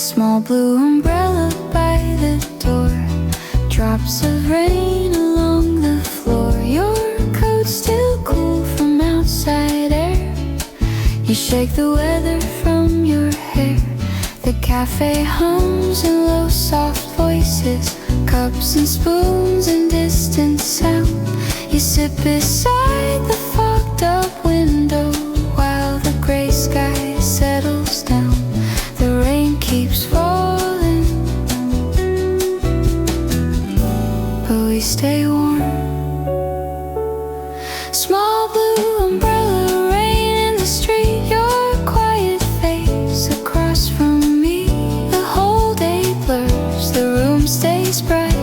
small blue umbrella by the door. Drops of rain along the floor. Your coat's still cool from outside air. You shake the weather from your hair. The cafe hums in low soft voices. Cups and spoons and distant sound. You sit beside the fogged up window while the gray sky settles down. The rain keeps falling, but we stay warm. Small blue umbrella, rain in the street. Your quiet face across from me. The whole day blurs, the room stays bright,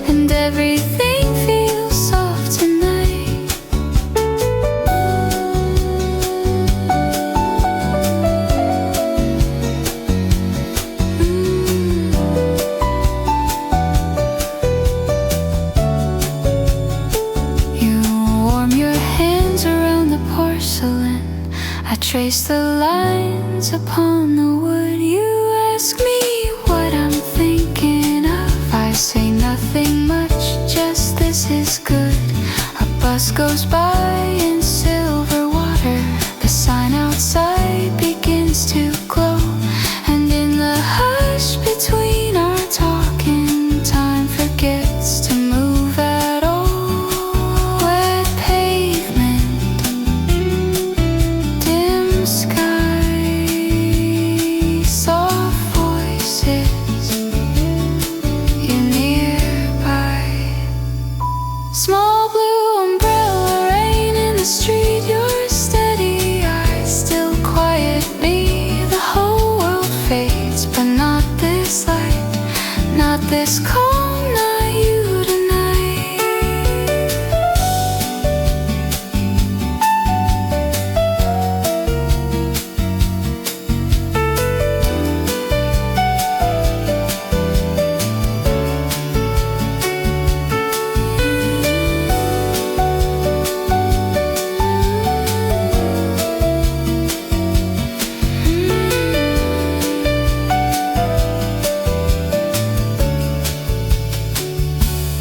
and everything feels soft tonight. You warm your hands around the porcelain. I trace the lines upon the wood. You ask me what I'm thinking of. I say nothing much, just this is good. A bus goes by in silver water. The sign outside begins to glow, and in the hush between our talking, time forgets to move at all. Wet pavement, dim sky, soft voices, you nearby. Small blue umbrella, rain in the street. Your steady eyes still quiet me. The whole world fades, but not this light, not this calm, not you tonight.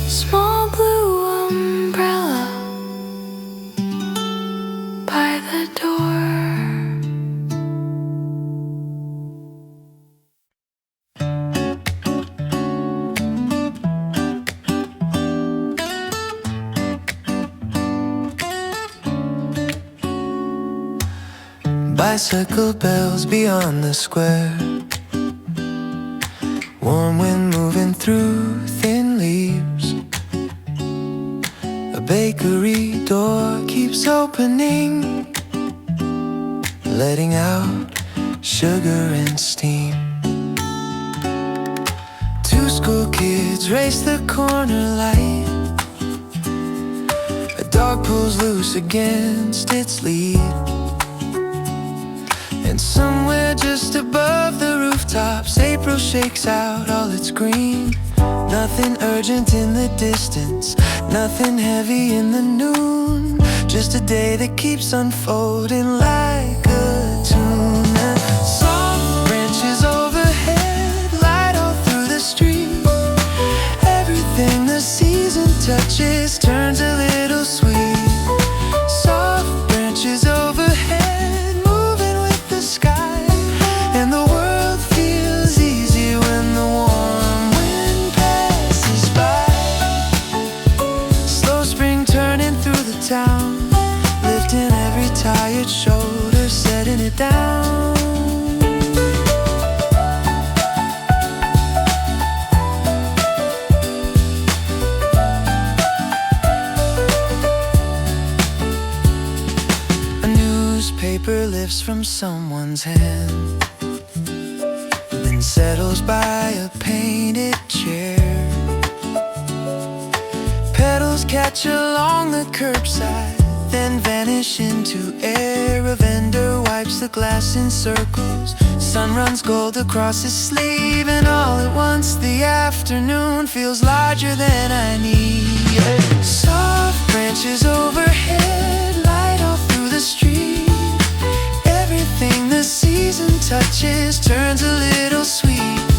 Small blue umbrella by the door. Bicycle bells beyond the square. Warm wind moving through thin leaves. A bakery door keeps opening, letting out sugar and steam. Two school kids race the corner light. A dog pulls loose against its lead. And somewhere just above the rooftops, April shakes out all its green. Nothing urgent in the distance, nothing heavy in the noon. Just a day that keeps unfolding like a tune. And soft branches overhead, light all through the street. Everything the season touches turns a little sweet. Soft branches overhead, moving with the sky. And the world feels easy when the warm wind passes by. Slow spring turning through the town, lifting every tired shoulder, setting it down. A newspaper lifts from someone's hand, then settles by a painted chair. Petals catch along the curbside, then vanish into air. A vendor wipes the glass in circles, sun runs gold across his sleeve. And all at once the afternoon feels larger than I need. Soft branches overhead, light all through the street. Everything the season touches turns a little sweet.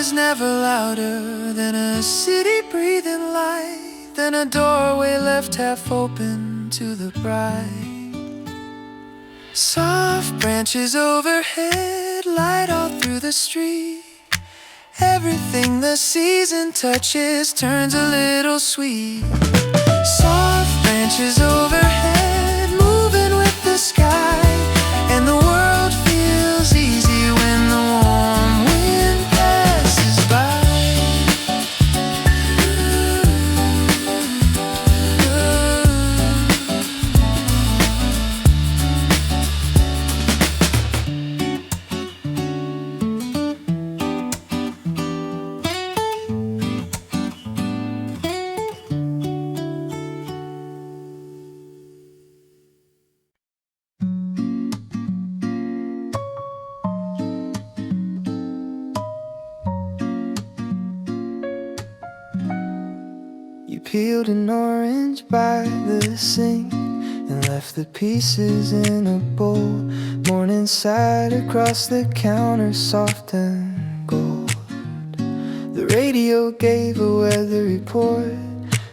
is never louder than a city breathing light, than a doorway left half open to the bright. Soft branches overhead, light all through the street. Everything the season touches turns a little sweet. Soft branches overhead, moving with the sky, and the world feels easy when the warm wind passes by. Peeled an orange by the sink and left the pieces in a bowl. Morning side across the counter, soft and gold. The radio gave a weather report,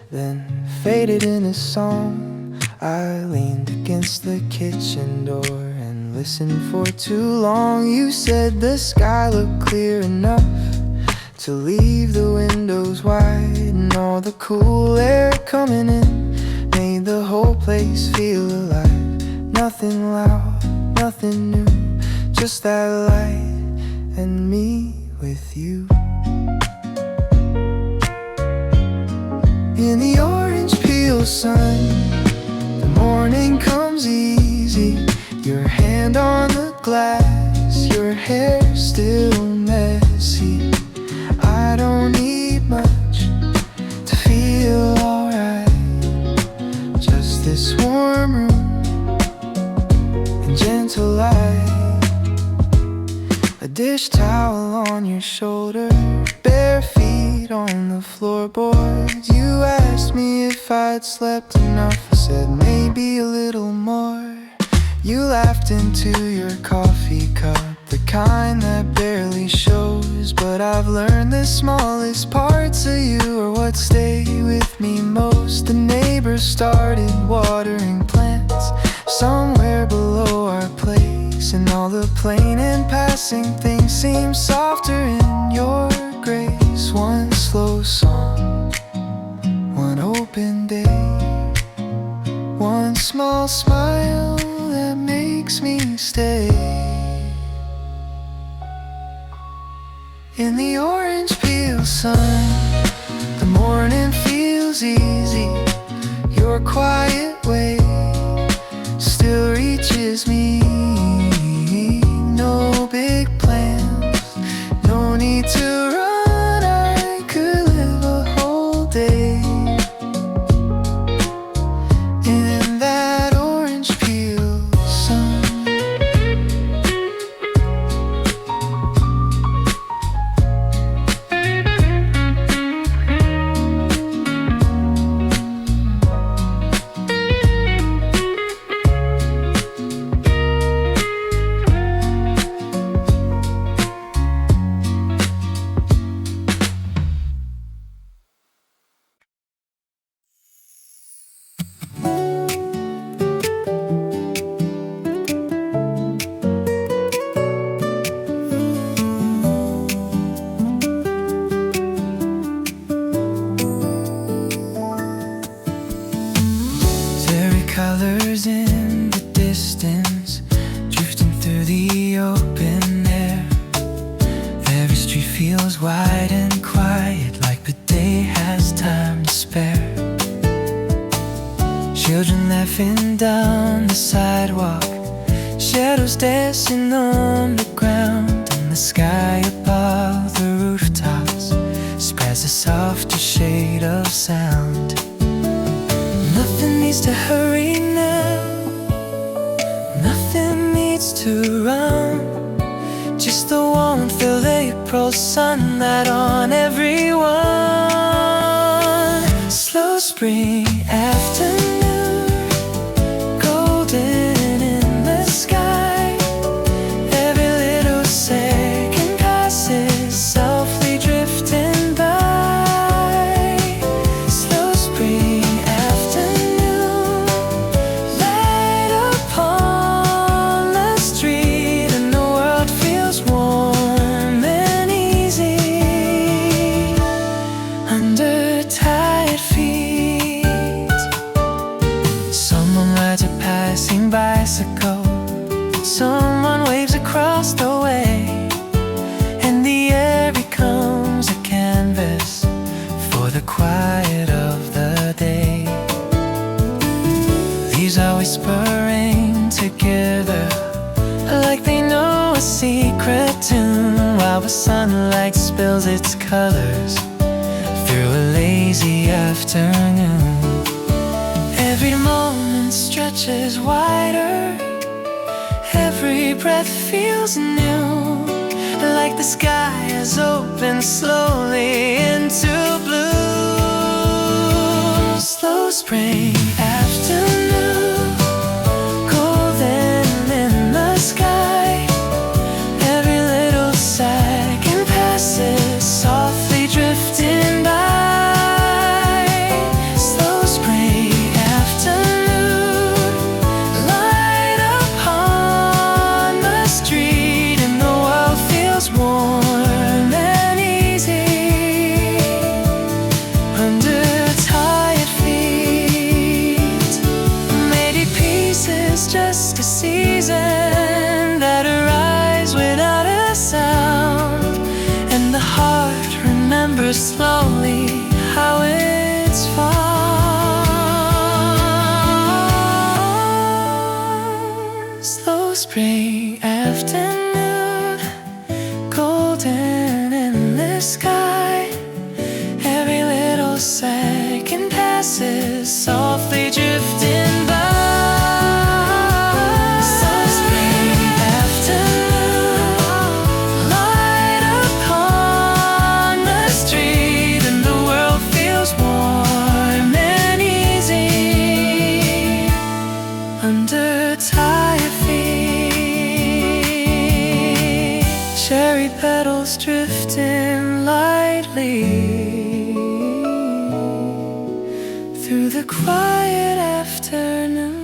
then faded in a song. I leaned against the kitchen door and listened for too long. You said the sky looked clear enough to leave the windows wide, and all the cool air coming in made the whole place feel alive. Nothing loud, nothing new, just that light and me with you. In the orange peel sun, the morning comes easy. Your hand on the glass, your hair still messy. I don't need much to feel alright. Just this warm room and gentle light. A dish towel on your shoulder, bare feet on the floorboards. You asked me if I'd slept enough. I said maybe a little more. You laughed into your coffee cup, the kind that barely shows. But I've learned the smallest parts of you are what stay with me most. The neighbors started watering plants somewhere below our place, and all the plain and passing things seem softer in your grace. One slow song, one open day, one small smile that makes me stay. In the orange peel sun, the morning feels easy. Your quiet way still reaches me. No big plans, no need to run. I could live a whole day in that orange peel sun. Colors in the distance, drifting through the open air. Every street feels wide and quiet, like the day has time to spare. Children laughing down the sidewalk, shadows dancing on the ground, and the sky above the rooftops spreads a softer shade of sound. Nothing needs to hurry now, nothing needs to run. Just the warmth of April sunlight on everyone. Slow spring afternoon, golden in the sky. Every little second passes softly, the sunlight spills its colors through a lazy afternoon. Every moment stretches wider, every breath feels new, like the sky has opened slowly into blue. Slow spring afternoon, golden in the sky. Every little second passes softly drifting by. Slow spring afternoon, light upon the street, and the world feels warm and easy under tired feet. Maybe peace is just a season that arrives without a sound, and the heart remembers slowly how it's found. Slow spring afternoon, golden in the sky. Every little second passes softly drifting by. Slow spring afternoon, light upon the street, and the world feels warm and easy under tired feet. Cherry petals drifting lightly through the quiet afternoon.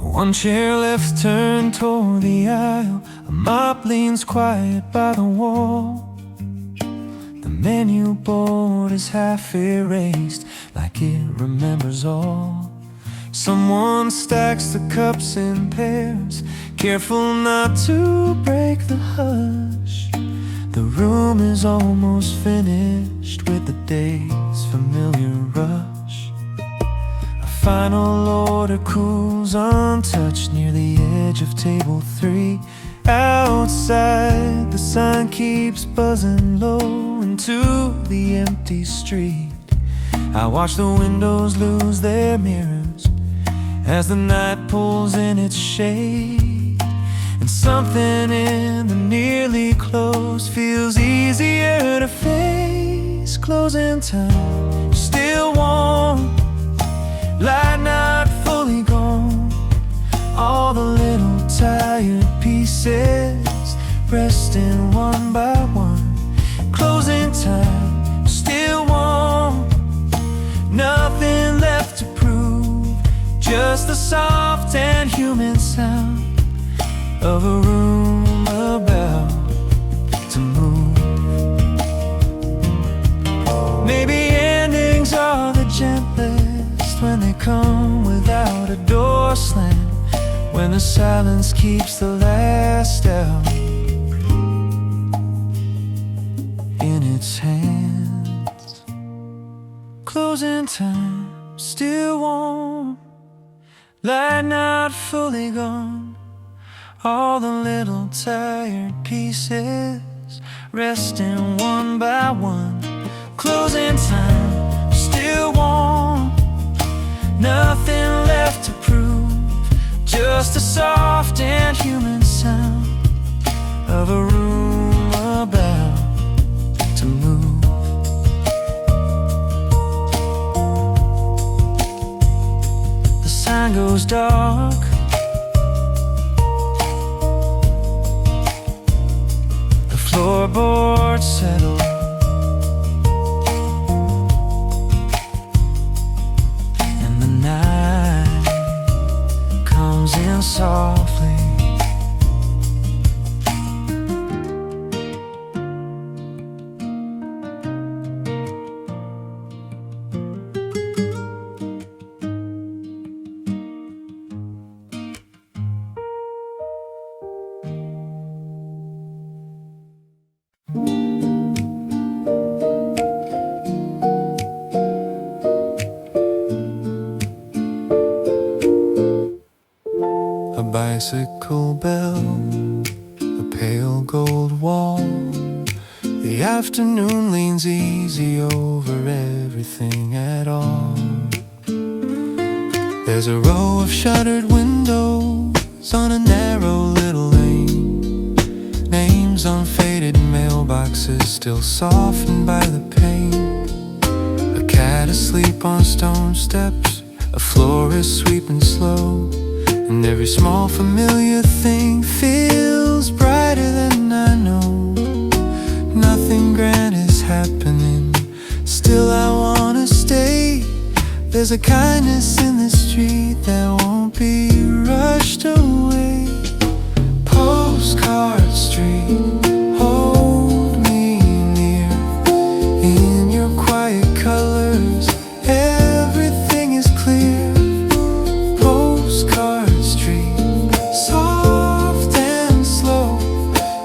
One chair left turned toward the aisle, a mop leans quiet by the wall. The menu board is half erased, like it remembers all. Someone stacks the cups in pairs, careful not to break the hush. The room is almost finished with the day's familiar rush. A final order cools untouched near the edge of table 3. Outside, the sign keeps buzzing low into the empty street. I watch the windows lose their mirrors as the night pulls in its shade, and something in the nearly closed feels easier to face. Closing time, still warm, light not fully gone. All the little tired pieces resting one by one. Closing time, still warm, nothing left to prove, just the soft and human sound of a room about to move. Maybe endings are the gentlest when they come without a door slam, when the silence keeps the last out in its hands. Closing time, still warm, light not fully gone. All the little tired pieces resting one by one. Closing time, still warm, nothing left to prove, just a soft and human sound of a room about to move. The sign goes dark, the floorboards settle, and the night comes in softly. a bicycle bell, a pale gold wall. The afternoon leans easy over everything at all. There's a row of shuttered windows on a narrow little lane. Names on faded mailboxes still softened by the pain. A cat asleep on stone steps, a florist sweeping slow. And every small familiar thing feels brighter than I know. Nothing grand is happening, still I wanna stay. There's a kindness in the street that won't be rushed away. Postcard Street, hold me near. In your quiet colors, everything is clear. Postcard Street, soft and slow.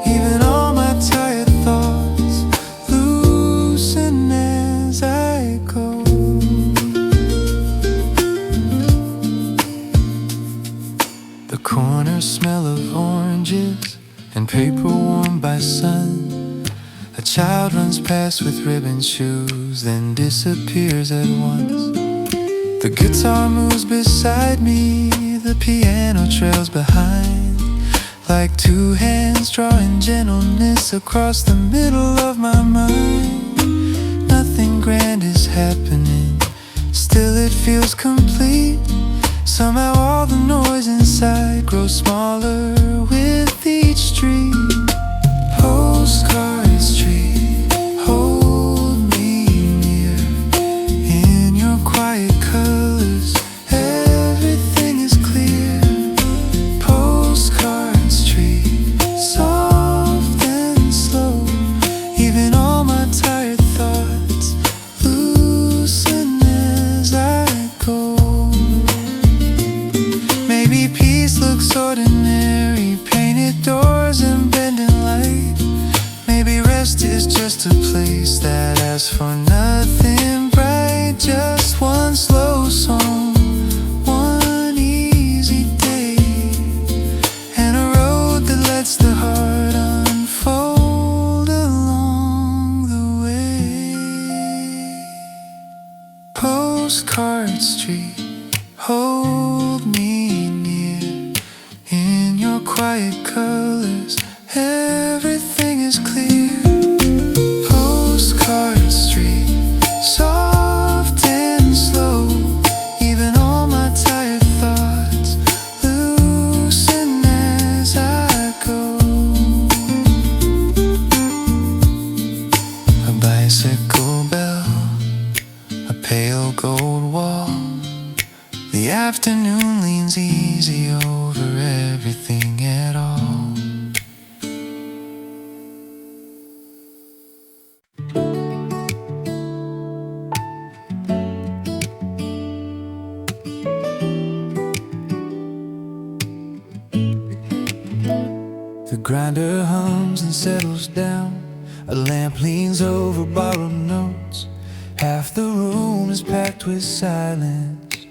Even all my tired thoughts loosen as I go. The corner smell of oranges and paper warmed by sun. A child runs past with ribbon shoes, then disappears at once. The guitar moves beside me, the piano trails behind. Like two hands drawing gentleness across the middle of my mind. Nothing grand is happening, still it feels complete. Somehow all the noise inside grows smaller with each street. Postcard Street, hold me near. In your quiet colors, everything is clear. Postcard Street, soft and slow. Even all my tired thoughts loosen as I go. Maybe peace looks ordinary, painted doors and bending light. Maybe rest is just a place that asks for nothing bright. Just one slow song, one easy day, and a road that lets the heart unfold along the way. Postcard Street, hold me near. In your quiet colors, everything is clear. Postcard Street, soft and slow. Even all my tired thoughts loosen as I go. A bicycle bell, a pale gold wall. The afternoon leans easy over everything at all. The grinder hums and settles down. A lamp leans over borrowed notes. Half the room is packed with silence.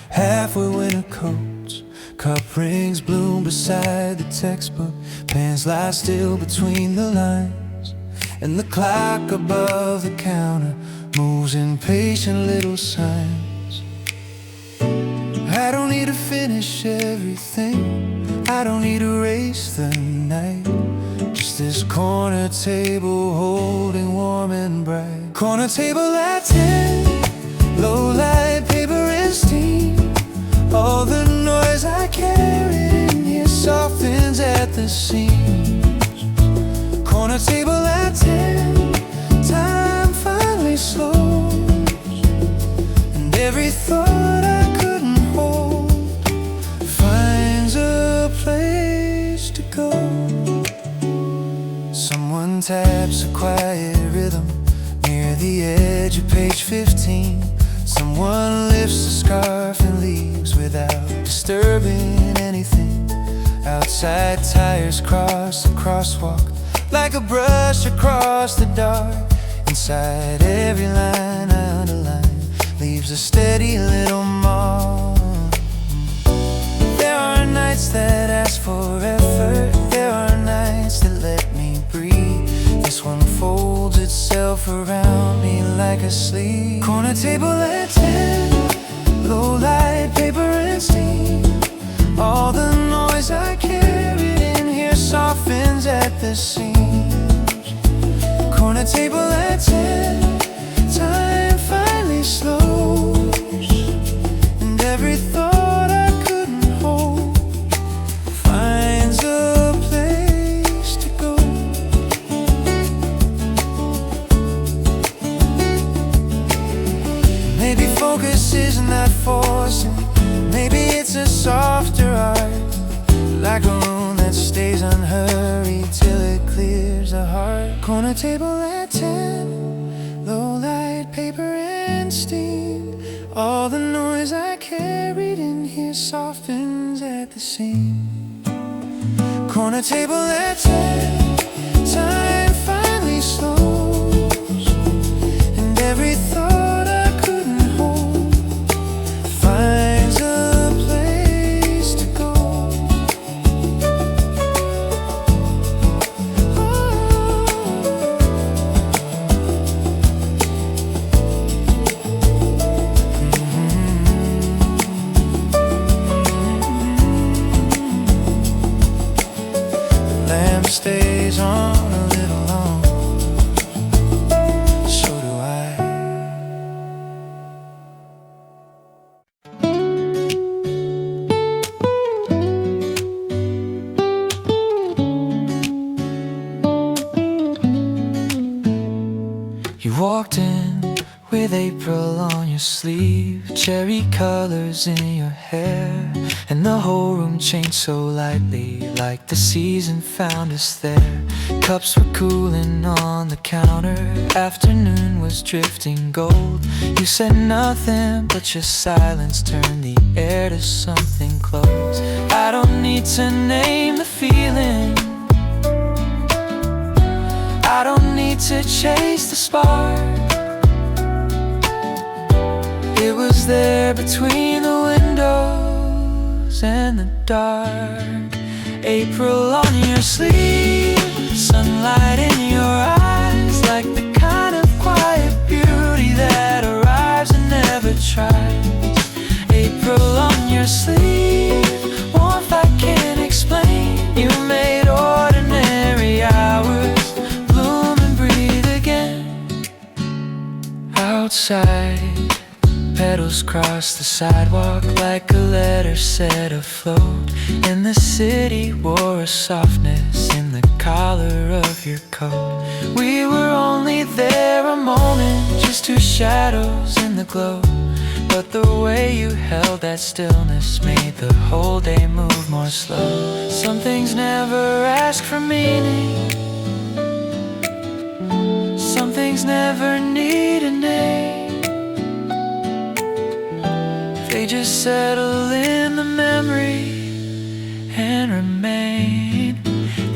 Halfway winter coats. Cup rings bloom beside the textbook. Pens lie still between the lines. And the clock above the counter moves in patient little signs. I don't need to finish everything, I don't need to race the night. Just this corner table holding warm and bright. Corner table at 10, low light, paper and steam. All the noise I carried in here softens at the seams. Corner table at 10, time finally slows. And every thought I couldn't hold finds a place to go. Someone taps a quiet rhythm near the edge of page 15. Someone lifts a scarf and leaves without disturbing anything. Outside tires cross the crosswalk like a brush across the dark. Inside every line I underline leaves a steady little mark. There are nights that life around me like a sleep. Corner table at 10, low light, paper and steam. All the noise I carried in here softens at the seams. Corner table at 10, time finally slows, and every thought I couldn't hold finds a place to go. Maybe focus isn't that forcing. Maybe it's a softer art, like a room that stays unhurried till it clears the heart. Corner table at 10, low light, paper and steam. All the noise I carried in here softens at the seam. Corner table at 10, time finally slows, and every thought I couldn't hold finds a place to go. The lamp stays on a little long, so do I. You walked in with April on your sleeve, cherry colors in your hair, and the whole room changed so lightly, like the season found us there. Cups were cooling on the counter, afternoon was drifting gold. You said nothing, but your silence turned the air to something close. I don't need to name the feeling, I don't need to chase the spark. It was there between the windows and the dark. April on your sleeve, sunlight in your eyes, like the kind of quiet beauty that arrives and never tries. April on your sleeve, warmth I can't explain. You made ordinary hours bloom and breathe again. Outside, petals cross the sidewalk like a letter set afloat, and the city wore a softness in the collar of your coat. We were only there a moment, just two shadows in the glow, but the way you held that stillness made the whole day move more slow. Some things never ask for meaning, some things never need a name. They just settle in the memory and remain.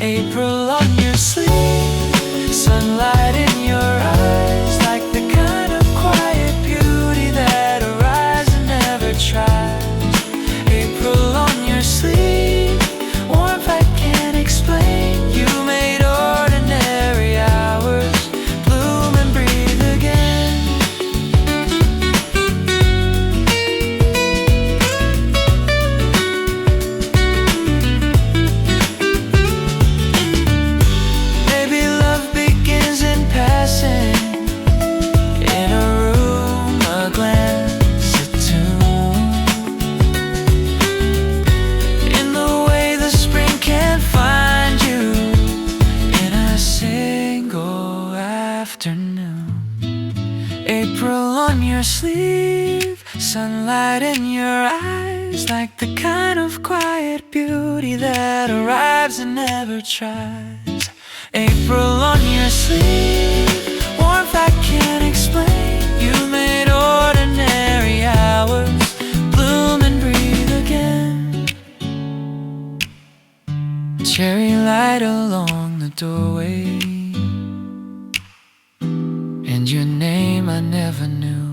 April on your sleeve, sunlight in your eyes, like the kind of quiet beauty that arrives and never tries. April on your sleeve, warmth I can't explain. You made ordinary hours bloom and breathe again. Sleeve, sunlight in your eyes, like the kind of quiet beauty that arrives and never tries. April on your sleeve, warmth I can't explain. You made ordinary hours bloom and breathe again. Cherry light along the doorway, and your name I never knew.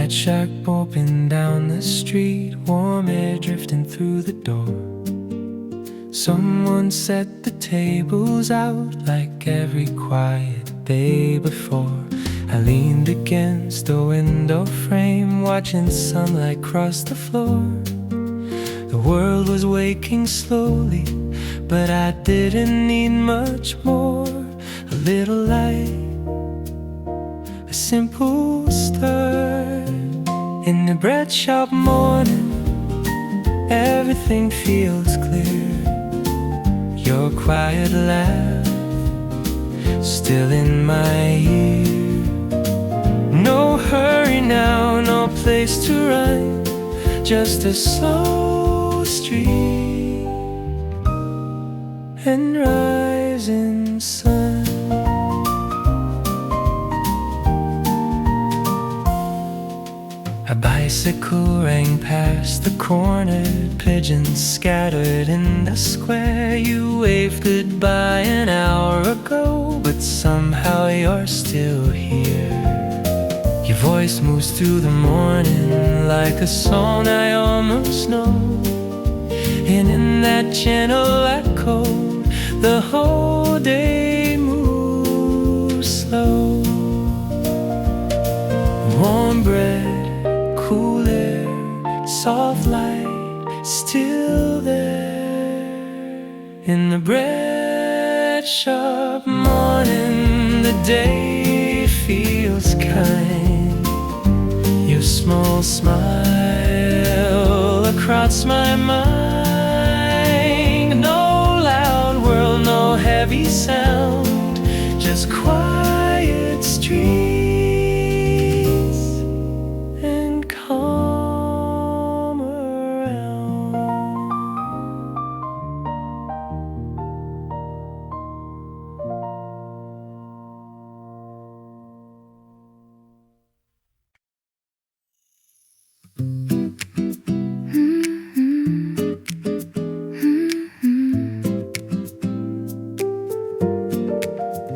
Night shack open down the street, warm air drifting through the door. Someone set the tables out like every quiet day before. I leaned against the window frame, watching sunlight cross the floor. The world was waking slowly, but I didn't need much more. A little light, a simple start. In the bread shop morning, everything feels clear. Your quiet laugh still in my ear. No hurry now, no place to run, just a slow street and rising sun. A bicycle rang past the corner, pigeons scattered in the square. You waved goodbye an hour ago, but somehow you're still here. Your voice moves through the morning like a song I almost know, and in that gentle echo, the whole day moves slow. Warm bread, cool air, soft light, still there. In the bread shop morning, the day feels kind. Your small smile across my mind. No loud world, no heavy sound, just quiet streets and calm around.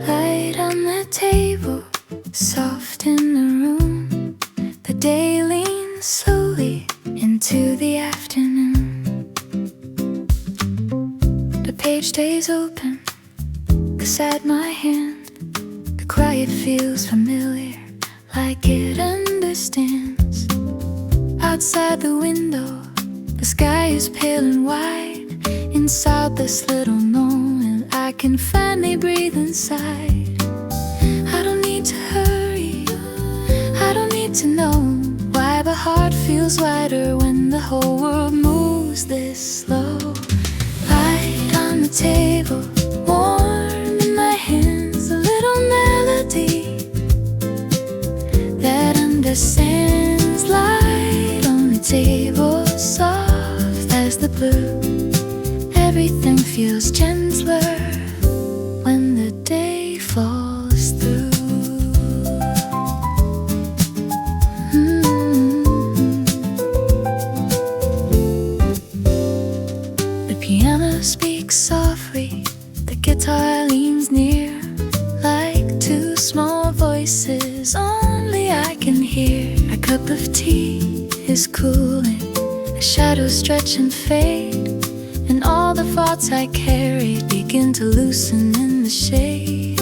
Light on the table, soft in the room. The day leans slowly into the afternoon. The page stays open beside my hand. The quiet feels familiar, like it understands. Outside the window, the sky is pale and white. Inside this little moment, I can finally breathe inside. I don't need to hurry, I don't need to know why the heart feels lighter when the whole world moves this slow. Light on the table, warm in my hands, a little melody that understands. Light on the table, soft as the blue. Everything feels gentler when the day falls through. The piano speaks softly, the guitar leans near, like two small voices only I can hear. A cup of tea is cooling, the shadows stretch and fade, and all the thoughts I carried begin to loosen in the shade.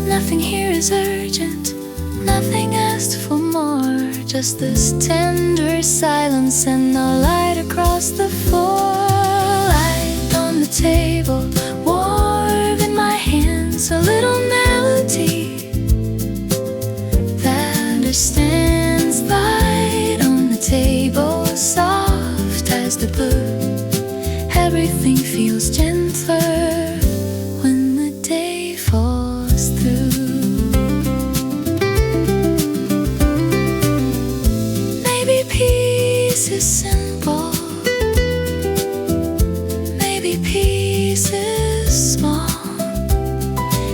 Nothing here is urgent, nothing asked for more, just this tender silence and the light across the floor. Light on the table, warm in my hands, a little melody that understands. Light on the table, soft as the blue. Everything feels gentler when the day falls through. Maybe peace is simple, maybe peace is small.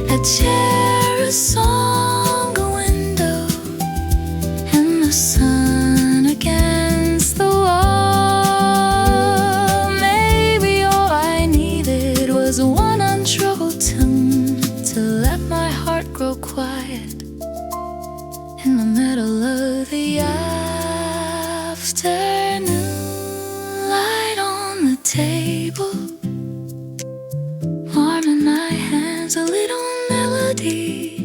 A chair, a song, a window, and the sun against the wall. Maybe all I needed was one untroubled tune to let my heart grow quiet in the middle of the afternoon. table, warm in my hands, a little melody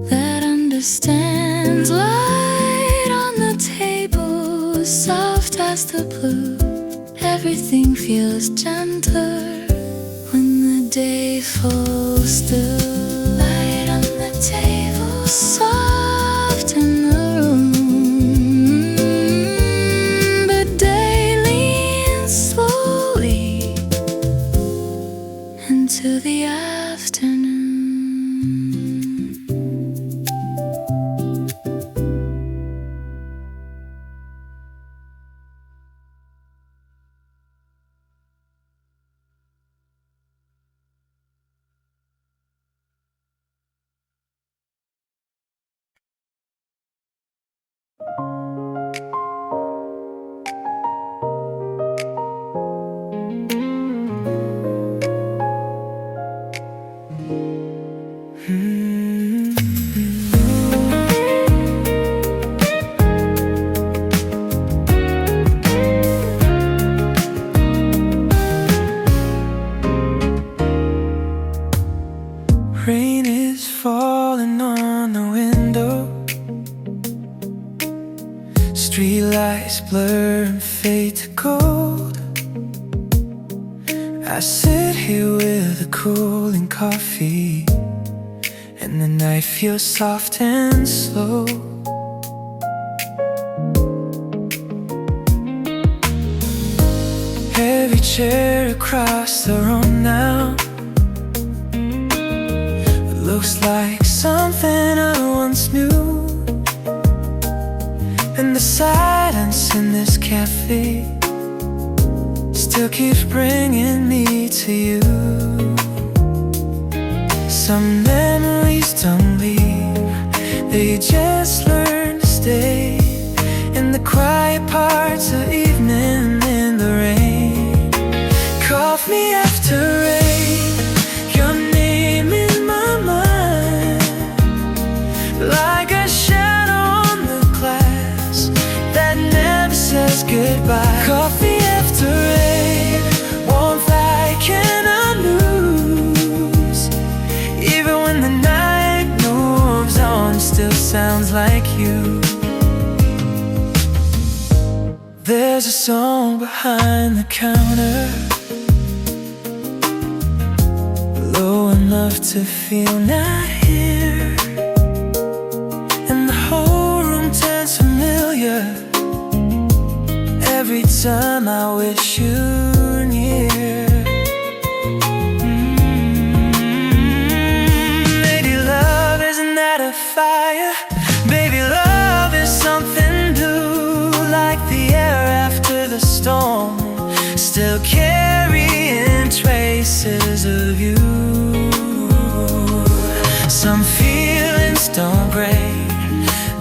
that understands. Light on the table, soft as the blue. Everything feels gentler when the day falls still. Light on the table, soft in the room, but day leans slowly into the afternoon. Rain is falling on the window. Streetlights blur and fade to gold. I sit here with a cooling coffee, and the night feels soft and slow. Every chair across the room now looks like something I once knew. And the silence in this cafe still keeps bringing me to you. Some memories don't leave, they just learn to stay in the quiet parts of evening in the rain. Call me after rain, your name in my mind, like a shadow on the glass that never says goodbye. Coffee after rain, warmth I cannot lose. Even when the night moves on, it still sounds like you. There's a song behind the counter, low enough to feel not here, and the whole room turns familiar every time I wish you were near. Maybe love isn't that a fire, baby love is something new, like the air after the storm, still carrying traces of you. Some feelings don't break,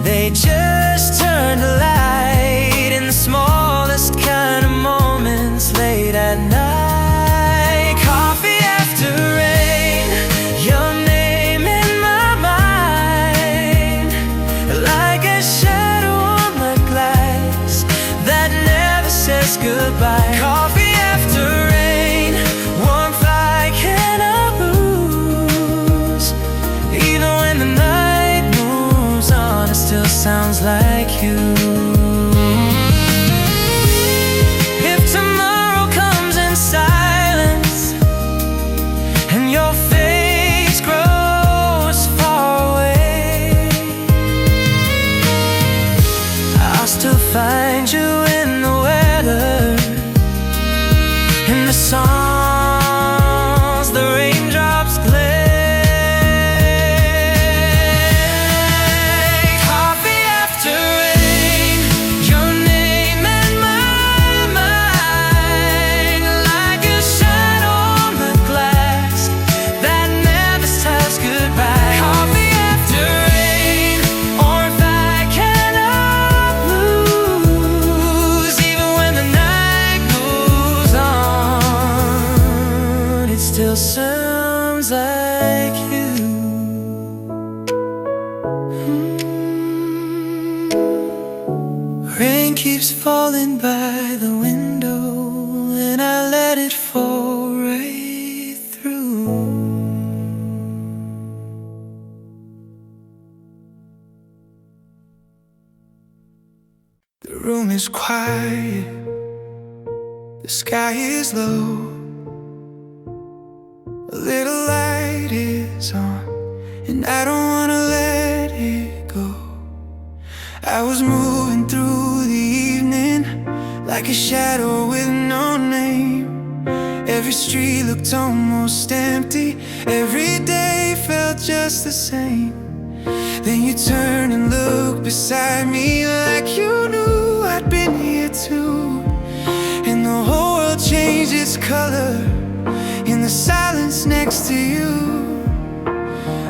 they just turn to light in the smallest kind of moments late at night. Coffee after rain, your name in my mind, like a shadow on the glass that never says goodbye. Coffee after rain, warmth I cannot lose. Even when the night moves on, it still sounds like you. If tomorrow comes in silence and your face grows far away, I'll still find you in the weather, in the songs the raindrops play. Coffee after rain, your name in my mind, like a shadow on the glass that never says goodbye. Coffee after rain, warmth I cannot lose. Even when the night goes on, it still sounds like you. Rain keeps falling by the window, is quiet, the sky is low, a little light is on, and I don't wanna let it go. I was moving through the evening like a shadow with no name. Every street looked almost empty, every day felt just the same. Then you turn and look beside me like you knew I'd been here too. And the whole world changed its color in the silence next to you.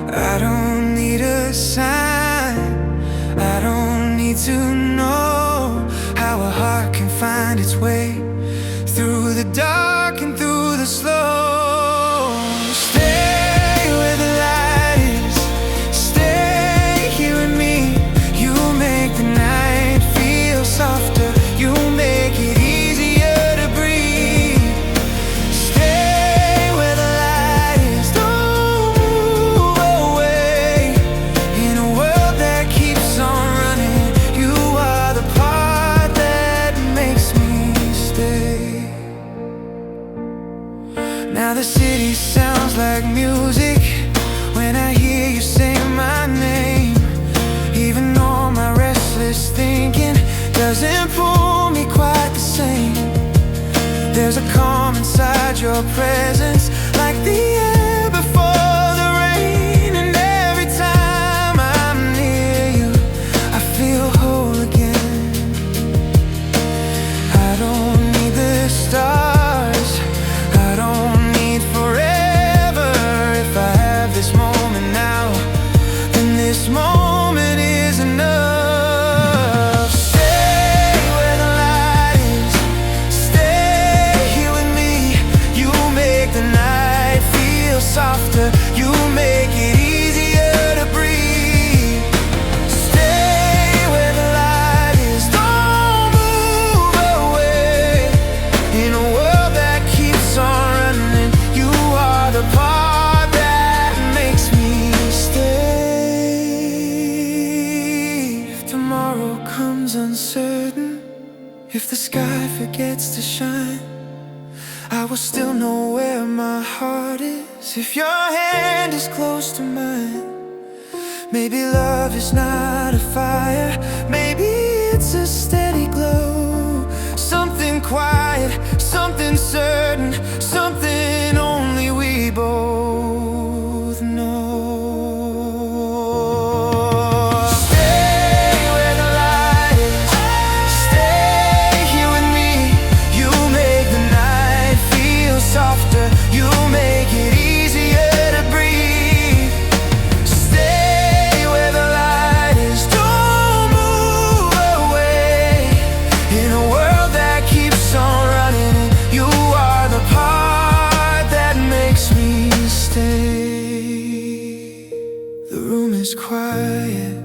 I don't need a sign, I don't need to know how a heart can find its way through the dark and through the slow. Stay where the light is, stay here with me. You make the night feel softer, you make it easier to breathe. Stay where the light is, don't move away. In a world that keeps on running, you are the part that makes me stay. Now the city sounds like music when I hear you say my name. Even though my restless thinking doesn't pull me quite the same, there's a calm inside your presence, like the air before the rain. And every time I'm near you, I feel whole again. I don't need the stars, I don't need forever. If I have this moment now, then this moment is enough. Stay where the light is, stay here with me. You make the night feel softer, you make it easier to breathe. Stay where the light is, don't move away. In a world that keeps on running, you are the part that makes me stay. If tomorrow comes uncertain, if the sky forgets to shine, I will still know where my heart is. If your hand is close to mine, maybe love is not a fire, maybe it's a steady glow. Something quiet, something certain, something only we both know. Stay where the light is, stay here with me. You make the night feel softer, you make it easier to breathe. Stay where the light is, don't move away. In a world that keeps on running, you are the part that makes me stay. The room is quiet,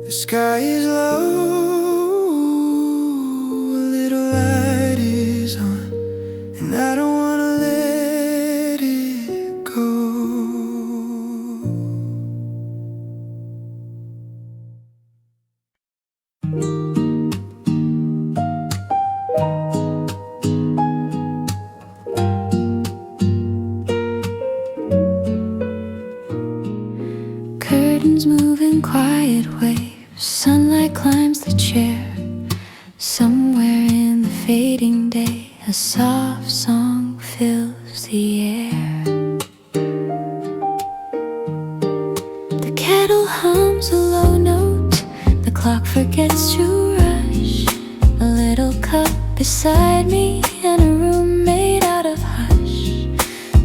the sky is low, a little light is on, and I don't wanna let it go. Curtains move in quiet waves, sunlight climbs the chair. Somewhere in the fading day, a soft song fills the air. The kettle hums a low note, the clock forgets to rush. A little cup beside me and a room made out of hush.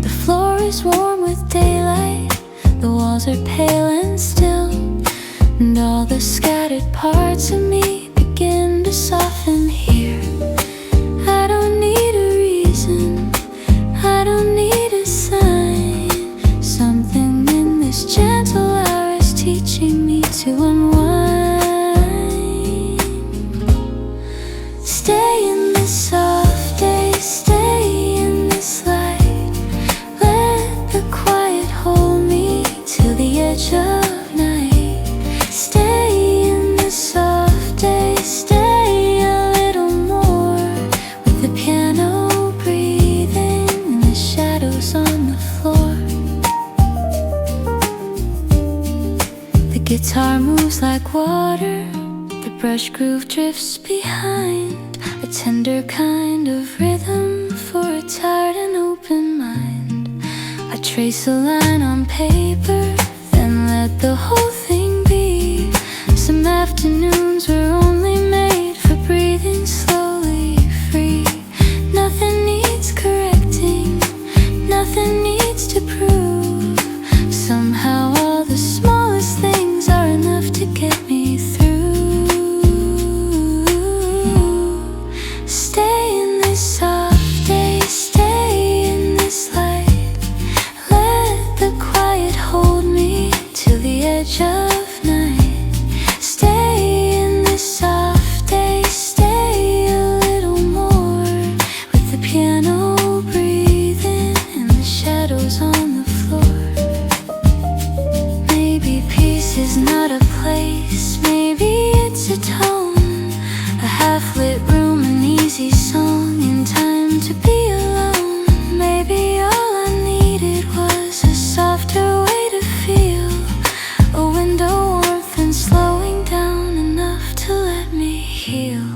The floor is warm with daylight, the walls are pale and still, and all the scattered parts of me begin to soften here. I don't need a reason, I don't need a sign. Something in this gentle hour is teaching me to unwind. Stay in this soft day, stay in this light. Let the quiet hold me to the edge of night. Stay in this soft day. guitar moves like water, the brush groove drifts behind, a tender kind of rhythm for a tired and open mind. I trace a line on paper, then let the whole thing be. Some afternoons were only made for breathing slowly free. Nothing needs correcting, nothing needs to prove. Somehow all the smallest things are enough to get me through. Stay in this soft day, stay in this light. Let the quiet hold me till the edge of night. Stay in this soft day, stay a little more, with the piano breathing and the shadows on the floor. Maybe peace is not a place, maybe it's a tone, a half-lit room, an easy song, in time to be alone. Maybe all I needed was a softer way to feel, a window warmth and slowing down enough to let me heal.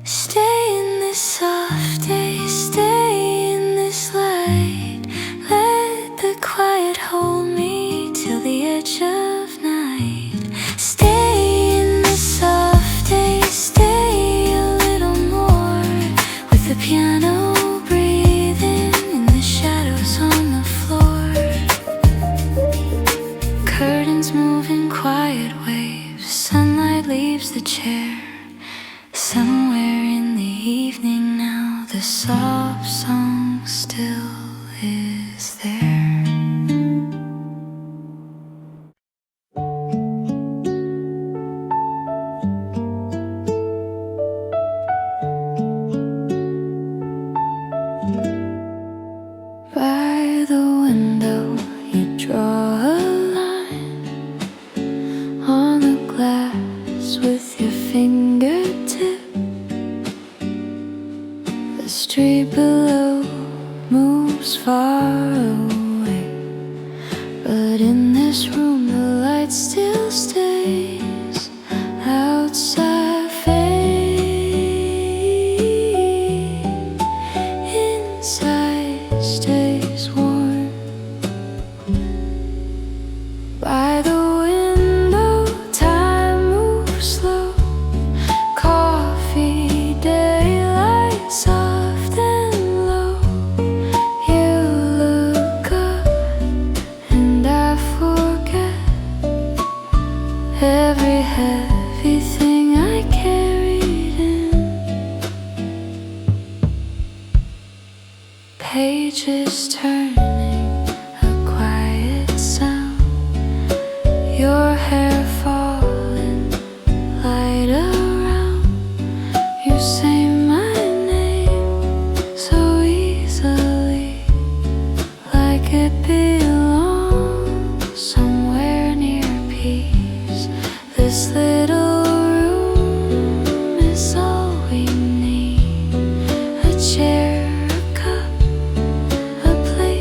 Stay in this soft day, stay in this light. Let the quiet hold me till the edge of night. Stay in this soft day, stay a little more, with the piano breathing and the shadows on the floor. Curtains move in quiet waves, sunlight leaves the chair. Somewhere in the evening now, the soft song still is there. By the window, you draw a line on the glass with your fingertip. The street below moves far away, but in this room the light still stays. Outside fade, inside stays warm. By the window, time moves slow. Coffee, daylight, soft and low. You look up and I forget every heavy thing I carried in. Pages turning, a quiet sound. Your hair falling, light around. You say my name so easily, like it belongs somewhere near peace. This little room is all we need. A chair, a cup, a place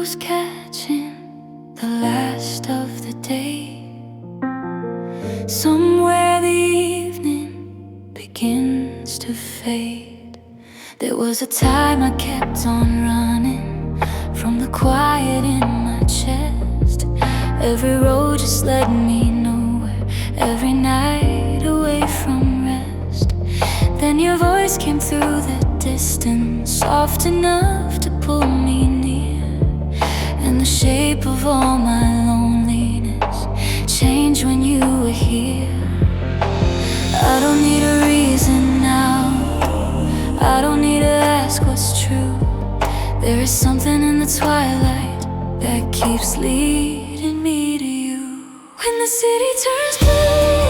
windows catching the last of the day. Somewhere the evening begins to fade. There was a time I kept on running from the quiet in my chest. Every road just led me nowhere, every night away from rest. Then your voice came through the distance, soft enough to pull me near. And the shape of all my loneliness changed when you were here. I don't need a reason now, I don't need to ask what's true. There is something in the twilight that keeps leading me to you. When the city turns blue,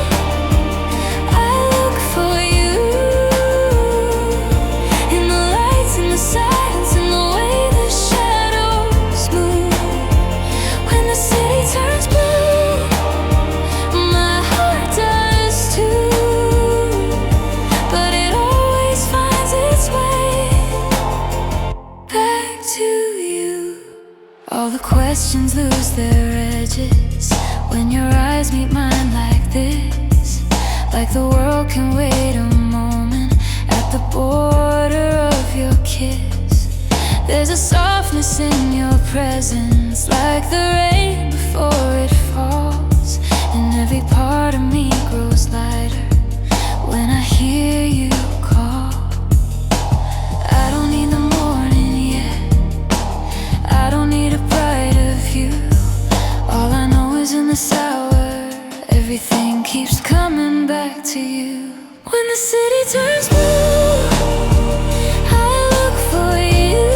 I look for you. In the lights, in the silence, in the way the shadows move. When the city turns blue, my heart does too. But it always finds its way back to you. All the questions lose their edges when your eyes meet mine like this. Like the world can wait a moment at the border of your kiss. There's a softness in your presence, like the rain before it falls. And every part of me grows lighter when I hear you call. I don't need the morning yet, I don't need a brighter view. All I know is in this hour, everything keeps coming back to you. When the city turns blue, I look for you.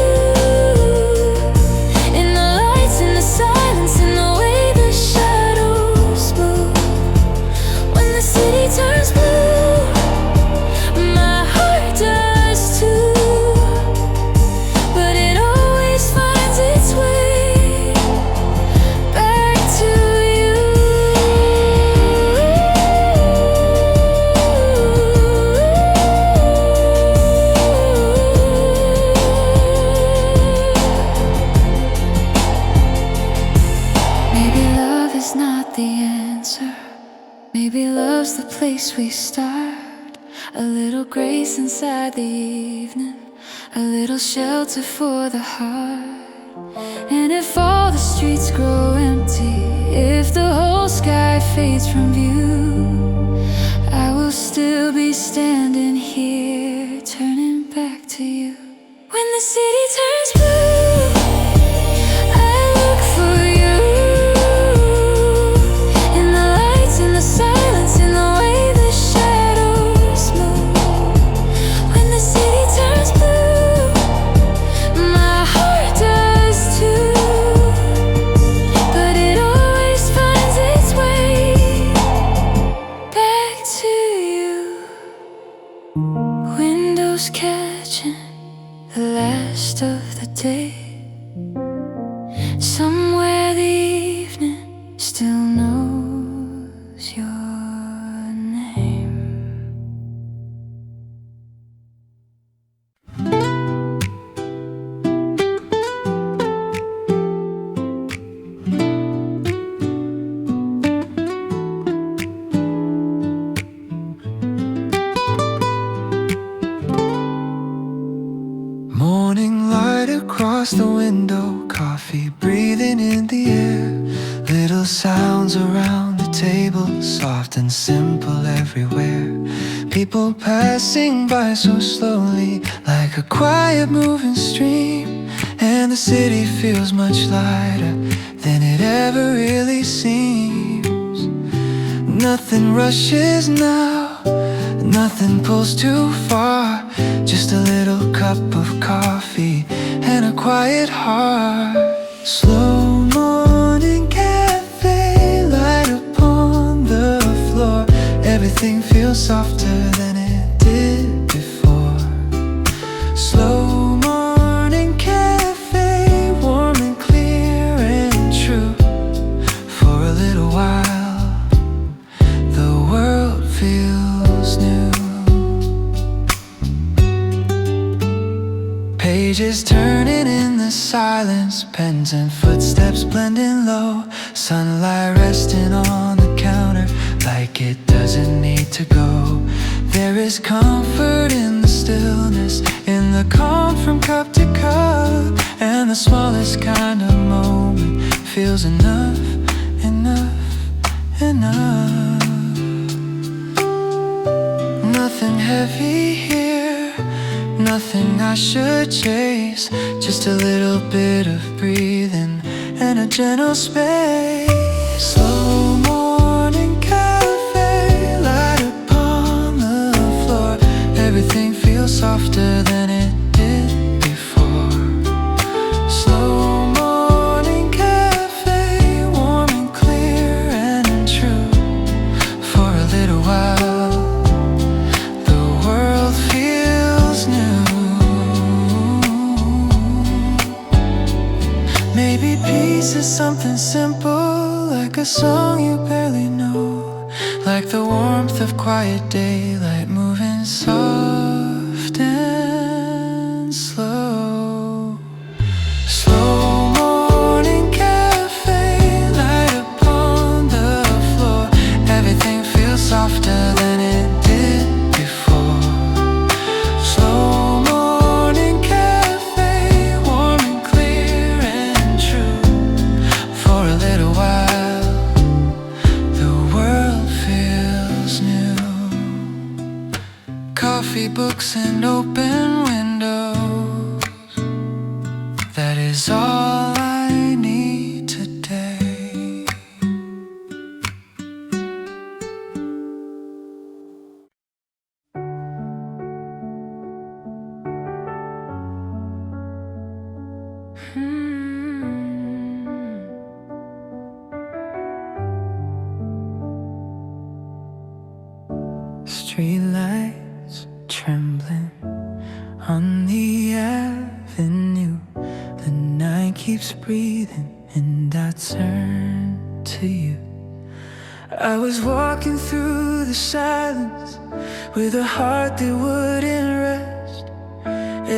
In the lights, in the silence, in the way the shadows move. When the city turns blue, my heart does too. But it always finds its way back to you. Maybe love is not the answer, maybe love's the place we start. A little grace inside the evening, a little shelter for the heart. And if all the streets grow empty, if the whole sky fades from view, I will still be standing here, turning back to you. When the city turns blue, I look for you. In the lights, in the silence, in the way the shadows move. When the city turns blue, my heart does too. But it always finds its way back to you. Windows catching the last of the day. Somewhere the evening still knows your name. Morning light across the window, coffee breathing in the air. Little sounds around the table, soft and simple everywhere. People passing by so slowly, like a quiet moving stream. And the city feels much lighter than it ever really seems. Nothing rushes now, nothing pulls too far. Just a little cup of coffee and a quiet heart. Slow morning cafe, light upon the floor. Everything feels softer than it did before. Slow morning cafe, warm and clear and true. For a little while, the world feels new. Pages Pages turning in the silence, pens and footsteps blending low. Sunlight resting on the counter like it doesn't need to go. There is comfort in the stillness, in the calm from cup to cup. And the smallest kind of moment feels enough, enough, enough. Nothing heavy here, nothing I should chase. Just a little bit of breathing and a gentle space. Slow morning cafe, light upon the floor. Everything feels softer than it did before. Slow morning cafe, warm and clear and true. For a little while the world feels new. Maybe peace is something simple, like a song you barely know, like the warmth of quiet daylight moving soft and slow. Slow morning cafe, light upon the floor. Everything feels softer than it did before. Slow morning cafe, warm and clear and true. For a little while the world feels new. Coffee, books and open windows. That is all I need today. Streetlights trembling on the avenue. The night keeps breathing and I turn to you. I was walking through the silence with a heart that wouldn't rest.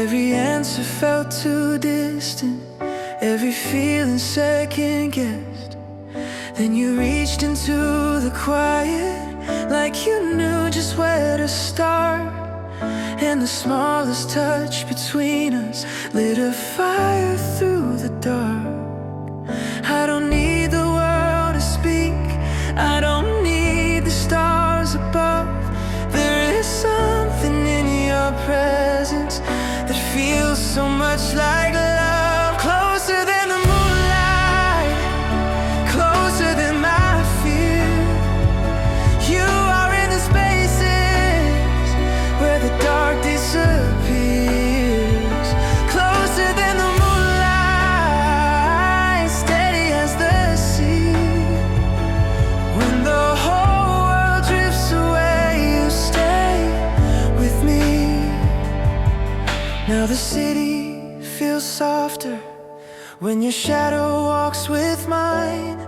Every answer felt too distant, every feeling second guessed. Then you reached into the quiet like you knew just where to start. And the smallest touch between us lit a fire through the dark. I don't need the world to speak, I don't need the stars above. There is something in your presence that feels so much like love. Closer than the moonlight, closer than my fear. You are in the spaces where the dark disappears. Closer than the moonlight, steady as the sea. When the whole world drifts away, you stay with me. Now the city feels softer when your shadow walks with mine.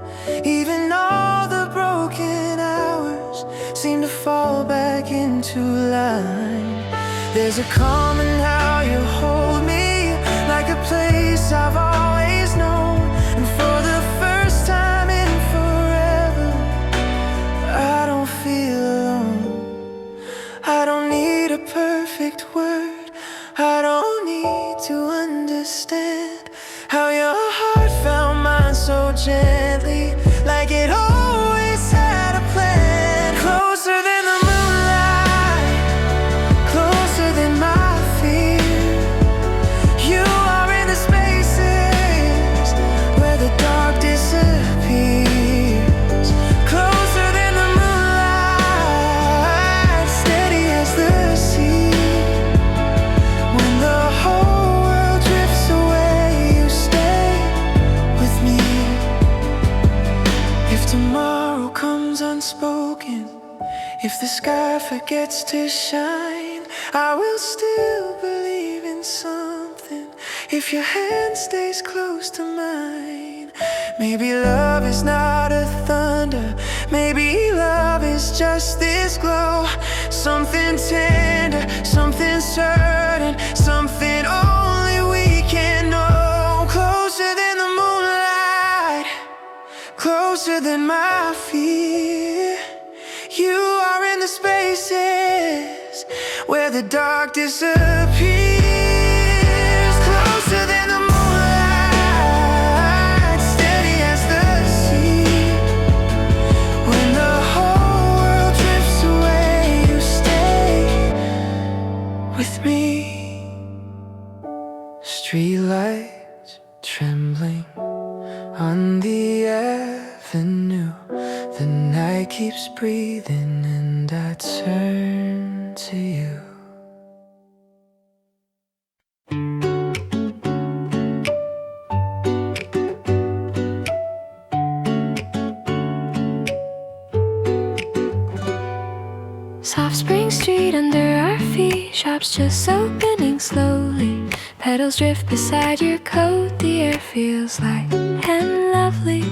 Even all the broken hours seem to fall back into line. There's a calm in how you hold me, like a place I've always known. And for the first time in forever, I don't feel alone. I don't need a perfect word, I don't need to understand how your heart found mine so gently, like it always had a plan. Closer than the moonlight, closer than my fear. You are in the spaces where the dark disappears. Closer than the moonlight, steady as the sea. When the whole world drifts away, you stay with me. If tomorrow comes unspoken, if the sky forgets to shine, I will still believe in something. If your hand stays close to mine, maybe love is not a thunder, maybe love is just this glow. Something tender, something certain, something only we the dark disappears, closer than the moonlight, steady as the sea. When the whole world drifts away, you stay with me. Streetlights trembling on the avenue, the night keeps breathing and I turn to you. Soft spring street under our feet, shops just opening slowly. Petals drift beside your coat, the air feels light and lovely.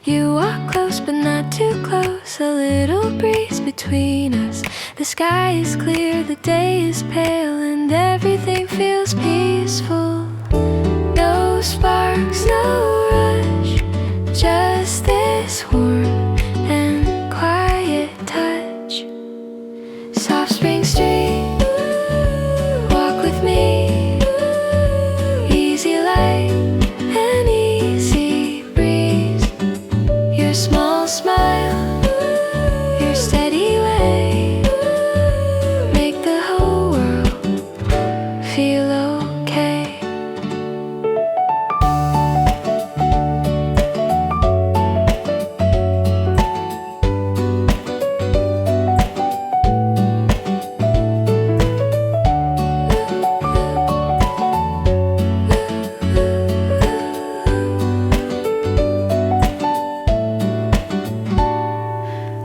You walk close but not too close, a little breeze between us. The sky is clear, the day is pale, and everything feels peaceful. No sparks, no rush, just this warm and quiet touch. Soft spring street, walk with me, easy light and easy breeze. Your small smile, your steady way, make the whole world feel okay.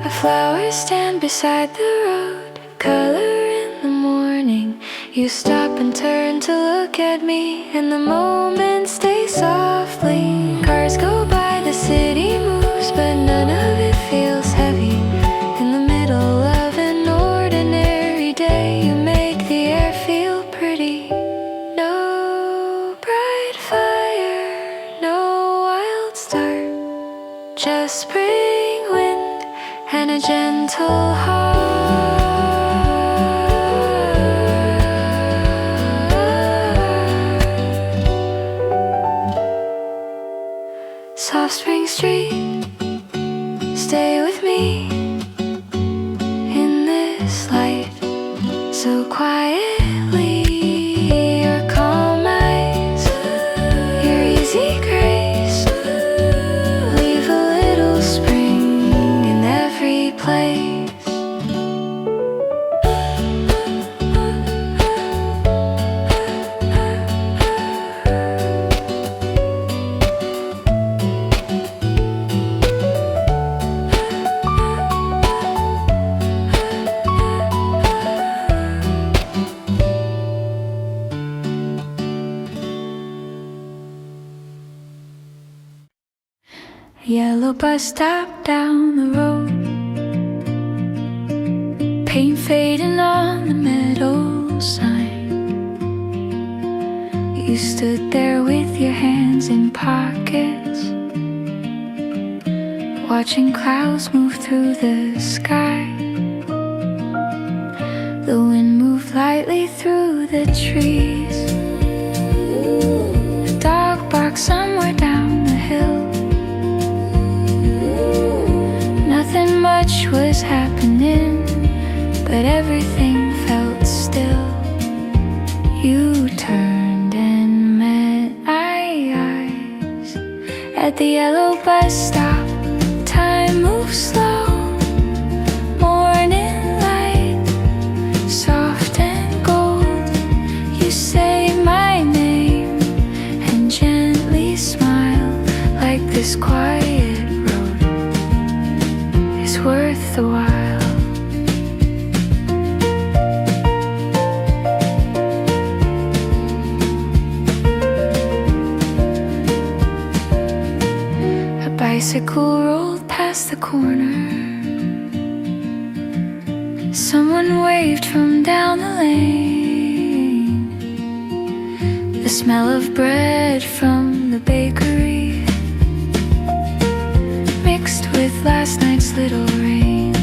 A flower stand beside the road, color in the morning. You stop and turn to look at me, and the moment stays softly. Cars go by, the city moves, but none of it feels heavy. In the middle of an ordinary day, you make the air feel pretty. No bright fire, no wild start, just spring wind and a gentle heart. Soft spring street, stay with me in this light so quietly. Your calm eyes, your easy grace, leave a little spring in every place. Yellow bus stop down the road, paint fading on the metal sign. You stood there with your hands in pockets, watching clouds move through the sky. The wind moved lightly through the trees. A dog barked somewhere down the hill. Nothing much was happening, but everything felt still. You turned and met my eyes at the yellow bus stop. Time moves slow, morning light, soft and gold. You say my name and gently smile, like this quiet road is worth the while. A bicycle rolled past the corner. Someone waved from down the lane. The smell of bread from the bakery mixed with last night's little rain.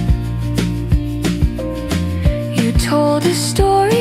You told a story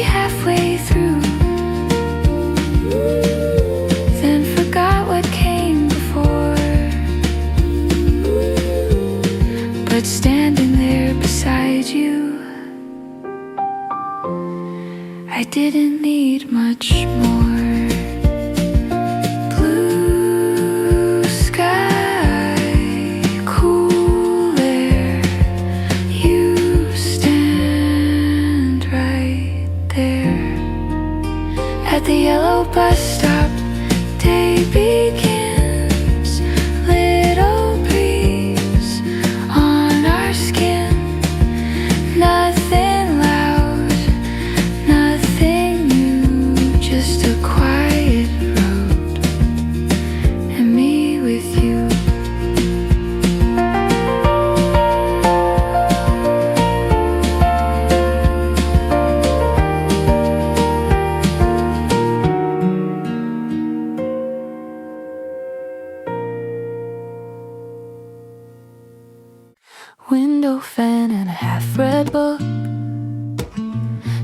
window fan and a half-read book.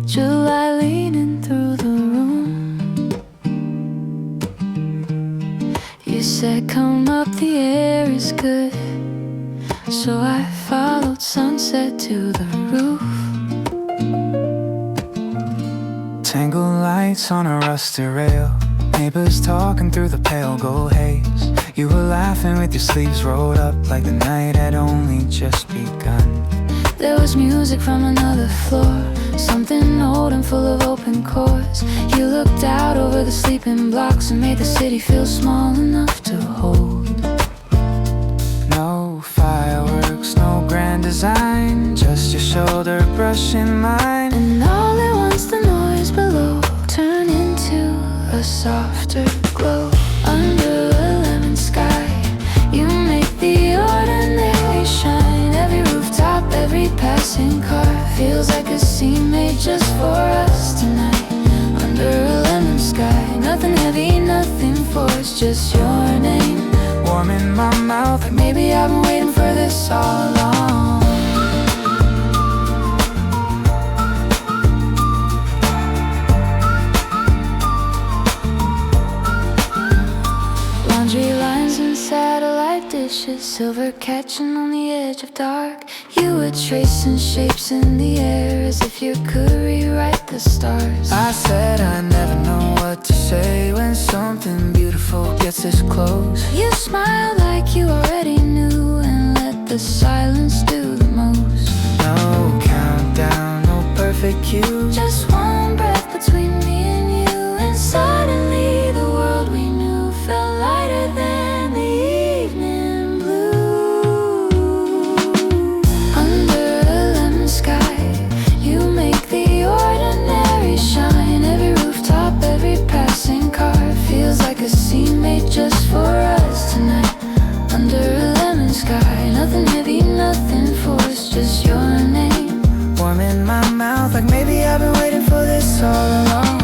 July leaning through the room. You said come up, the air is good. So I followed sunset to the roof. Tangled lights on a rusted rail, neighbors talking through the pale gold haze. You were laughing with your sleeves rolled up like the night had only just begun. There was music from another floor, something old and full of open chords. You looked out over the sleeping blocks and made the city feel small enough to hold. No fireworks, no grand design, just your shoulder brushing mine. And all at once the noise below turned into a softer glow. Under a lemon sky, you make the ordinary shine. Every rooftop, every passing car feels like a scene made just for us tonight. Under a lemon sky, nothing heavy, nothing forced, just your name warm in my mouth, like maybe I've been waiting for this all along. Laundry lines and satellite dishes, silver catching on the edge of dark. You were tracing shapes in the air as if you could rewrite the stars. I said I never know what to say when something beautiful gets this close. You smiled like you already knew and let the silence do the most. No countdown, no perfect cue, Just one breath between me and you, and suddenly the world we knew felt lighter than the evening blue. Under a lemon sky, you make the ordinary shine. Every rooftop, every passing car feels like a scene made just for us tonight. Under a lemon sky, nothing heavy, nothing forced, just your name warm in my mouth, like maybe I've been waiting for this all along.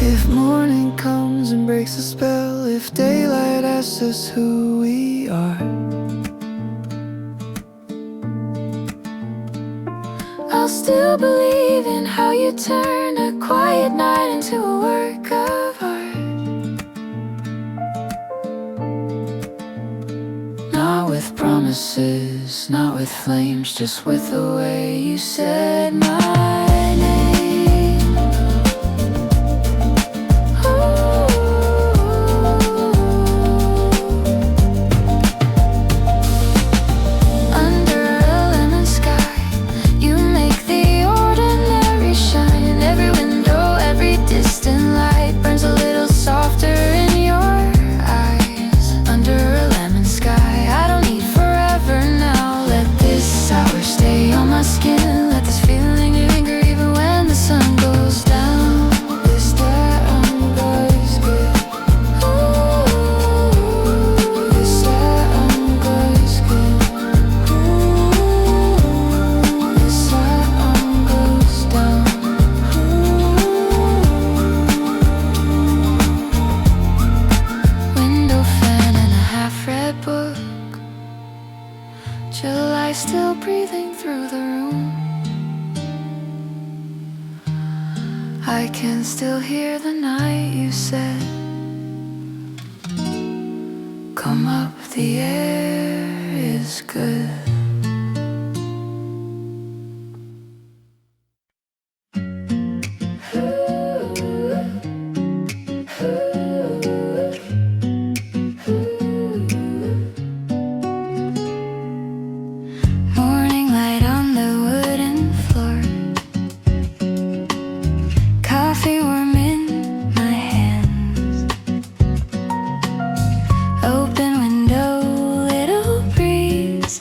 If morning comes and breaks the spell, if daylight asks us who we are, I'll still believe in how you turn a quiet night into a work of art. Not with promises, not with flames, just with the way you said my name. Ooh. Under a lemon sky, you make the ordinary shine. Every window, every distant light burns a little softer in your eyes. Under a lemon sky, I don't need forever now. Let this hour stay on my skin. Let this feeling linger even when the sun goes down. This time goes good. Ooh, this time goes good. Ooh, this time goes down. Window fan and a half-read book. July still breathing through the room. I can still hear the night you said, come up, the air is good. Morning light on the wooden floor, coffee warm in my hands. Open window, little breeze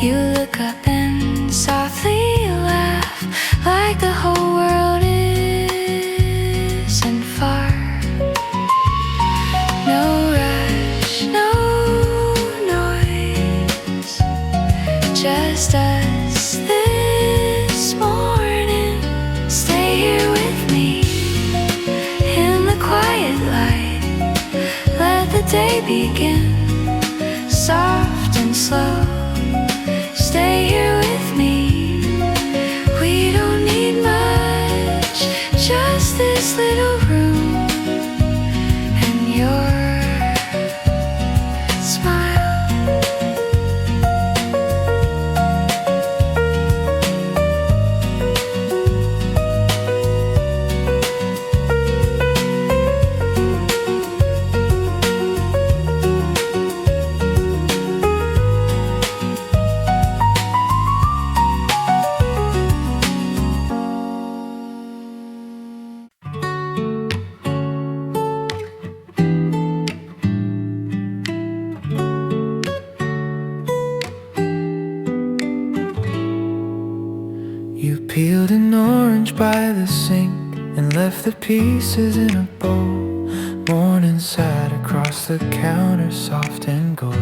You look up and softly laugh, like the whole world isn't far. No rush, no noise, just us this morning. Stay here with me in the quiet light. Let the day begin, soft and slow. Stay here with me. We don't need much, just this little room and your smile. You peeled an orange by the sink and left the pieces in a bowl. Morning sat across the counter, soft and gold.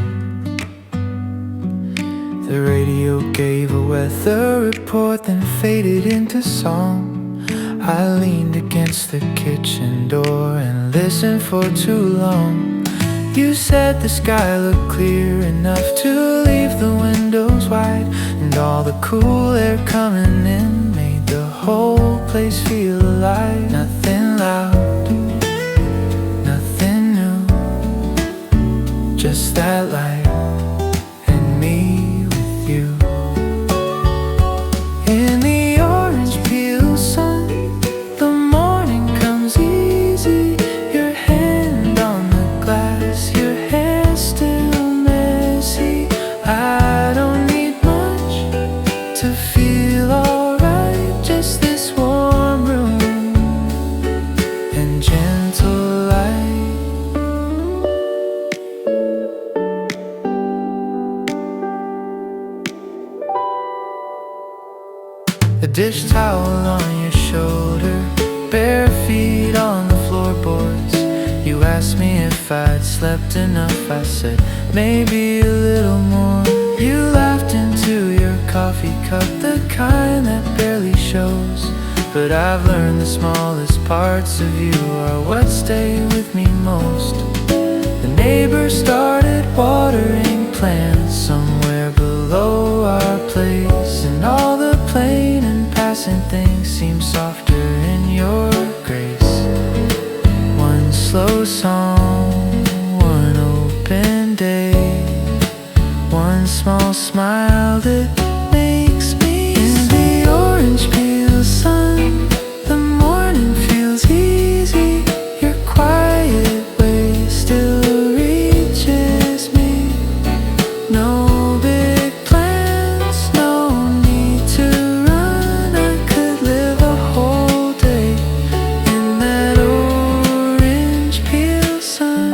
The radio gave a weather report, then faded into song. I leaned against the kitchen door and listened for too long. You said the sky looked clear enough to leave the windows wide, and all the cool air coming in made the whole place feel alive. Nothing loud, nothing new, just that light and me with you. In the orange peel sun, the morning comes easy. Your hand on the glass, your hair still messy. I don't need much to feel alright, just this warm room and gentle light. A dish towel on your shoulder, bare feet on the floorboards. You asked me if I'd slept enough. I said maybe a little more. You laughed into your coffee cup, the kind that barely shows. But I've learned the smallest parts of you are what stay with me most. The neighbor started watering plants somewhere below our place, and all the plain and passing things seem softer in your grace. One slow song, one open day, one small smile that makes me in the orange peel sun. The morning feels easy. Your quiet way still reaches me. No big plans, no need to run. I could live a whole day in that orange peel sun.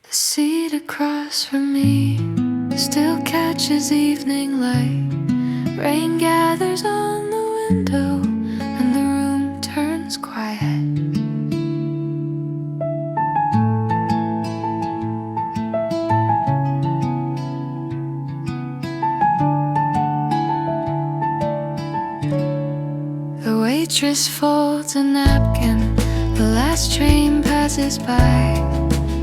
The seat across from me still catches evening light. Rain gathers on the window and the room turns quiet. The waitress folds a napkin, the last train passes by.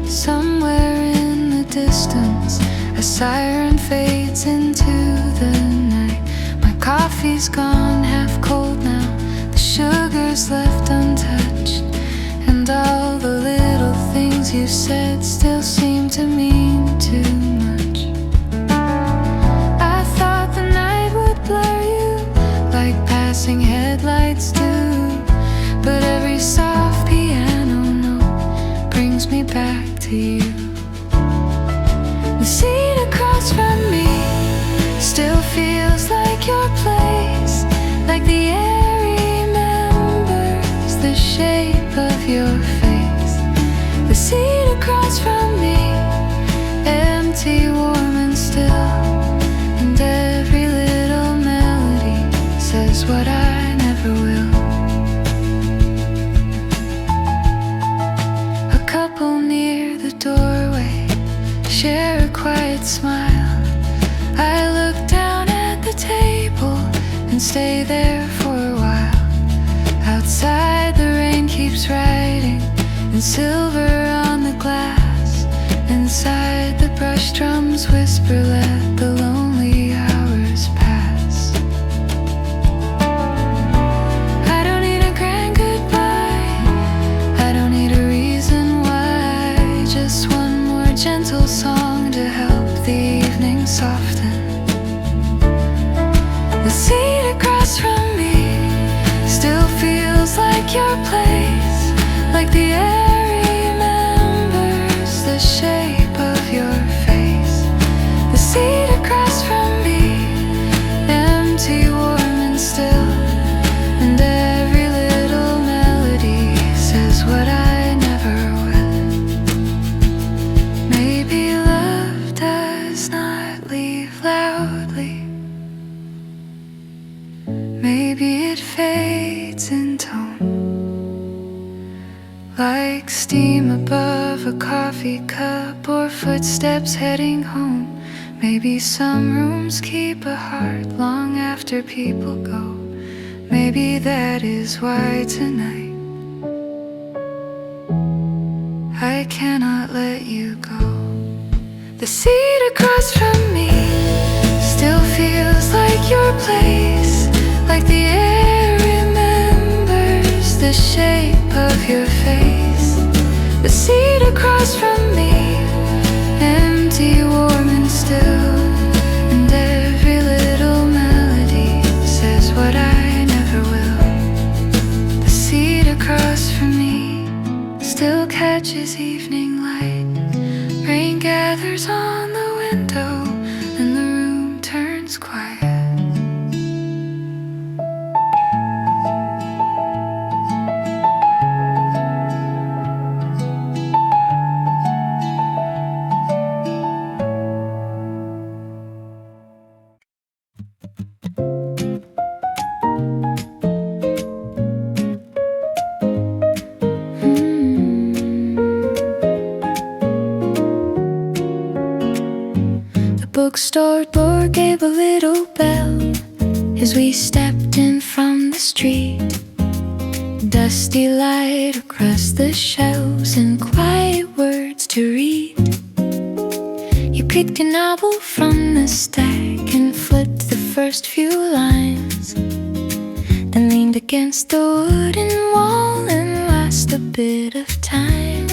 Somewhere in the distance, a siren fades into the night. My coffee's gone half cold now, the sugar's left untouched, and all the little things you said still seem to mean too much. I thought the night would blur you like passing headlights do, but every soft piano note brings me back to you. The seat across from me still feels like your place. says what I never will. A couple near the doorway share a quiet smile. I look down at the table and stay there for a while. Outside the rain keeps riding in silver on the glass. Inside the brush drums whisper, let the lonely hours pass. I don't need a grand goodbye, I don't need a reason why. Just one more gentle song to help the evening soften. The seat across from me still feels like your place, like the air remembers the shape of your face. The seat across from me, empty, warm and still, and every little melody says what I never will. Maybe love does not leave loudly, maybe it fades in tone, like steam above a coffee cup or footsteps heading home. Maybe some rooms keep a heart long after people go. Maybe that is why tonight I cannot let you go. The seat across from me still feels like your place, like the air remembers the shape of your face. The seat across from me, empty, warm and still, and every little melody says what I never will. The seat across from me still catches evening light. Rain gathers on the window and the room turns quiet. Bookstore door gave a little bell as we stepped in from the street. Dusty light across the shelves and quiet words to read. You picked a novel from the stack and flipped the first few lines, then leaned against the wooden wall and lost a bit of time.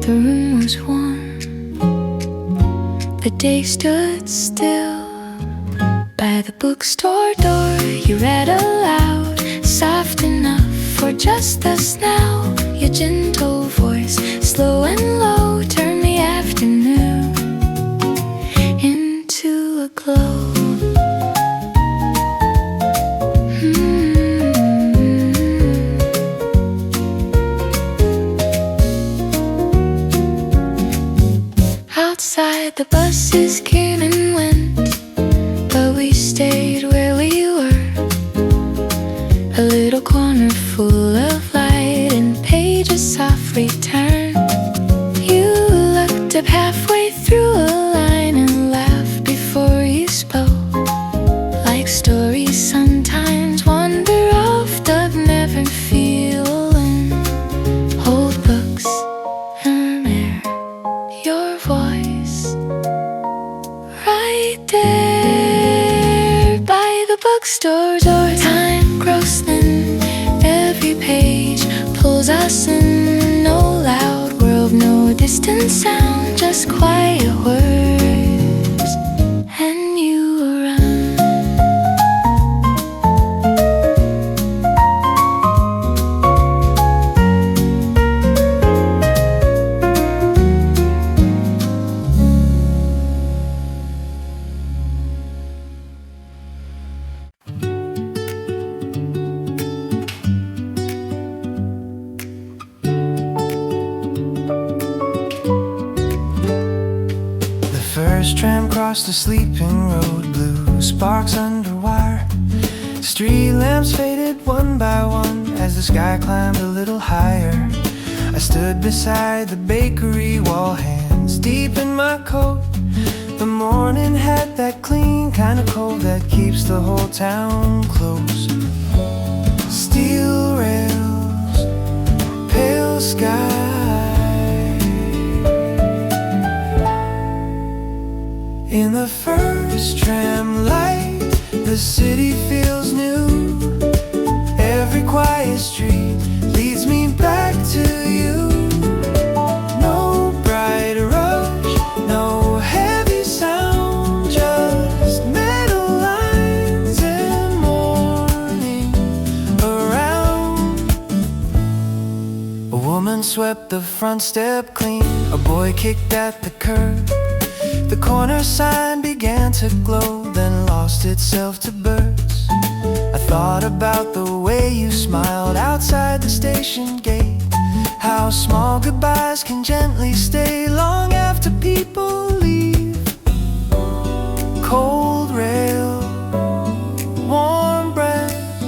The room was warm, the day stood still. By the bookstore door you read aloud, soft enough for just us now. Your gentle voice, slow and low, turned the afternoon into a glow. Outside the buses came and went, but we stayed where we were. A little corner full of light and pages softly turned. You looked up halfway through a line and laughed before you spoke, like stories sometimes wander off but never feel alone. Old books and air, your voice right there by the bookstore door. Time grows thin, every page pulls us in. No loud world, no distant sound, just quiet words and you around. First tram crossed the sleeping road, blue sparks under wire. street lamps faded one by one as the sky climbed a little higher. I stood beside the bakery wall, hands deep in my coat. The morning had that clean kind of cold that keeps the whole town close. Steel rails, pale sky. In the first tram light, the city feels new. Every quiet street leads me back to you. No bright rush, no heavy sound, just metal lines and morning around. A woman swept the front step clean, a boy kicked at the curb. The corner sign began to glow, then lost itself to birds. I thought about the way you smiled outside the station gate, how small goodbyes can gently stay long after people leave. Cold rail, warm breath,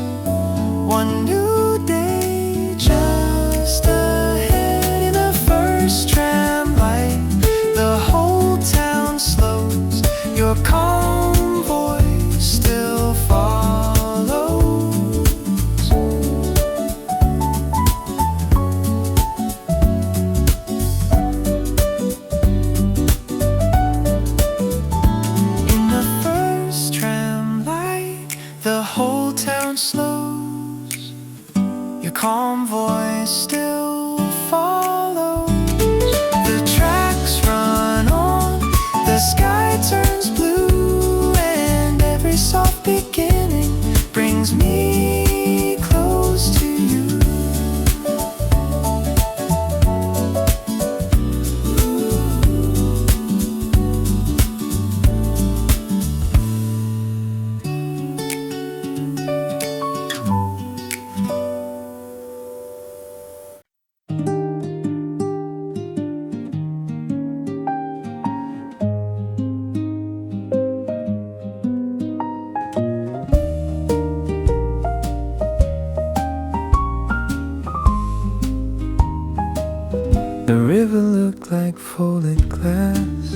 one new day just ahead. In the first tram light, the whole town slows. Your calm voice still follows. In the first tram light, the whole town slows. Your calm voice still follows. The tracks run on, the sky turns blue, and every soft beginning brings me close to you. The river looked like folded glass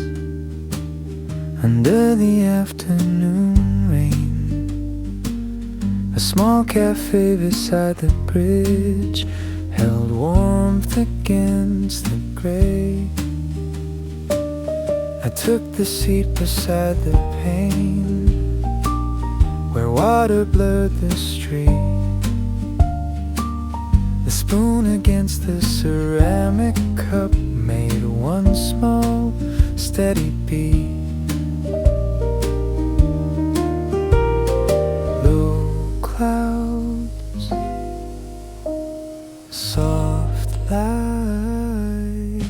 under the afternoon rain. A small cafe beside the bridge held warmth against the gray. I took the seat beside the pane where water blurred the street. The spoon against the ceramic cup made one small, steady beat. Low clouds, soft light.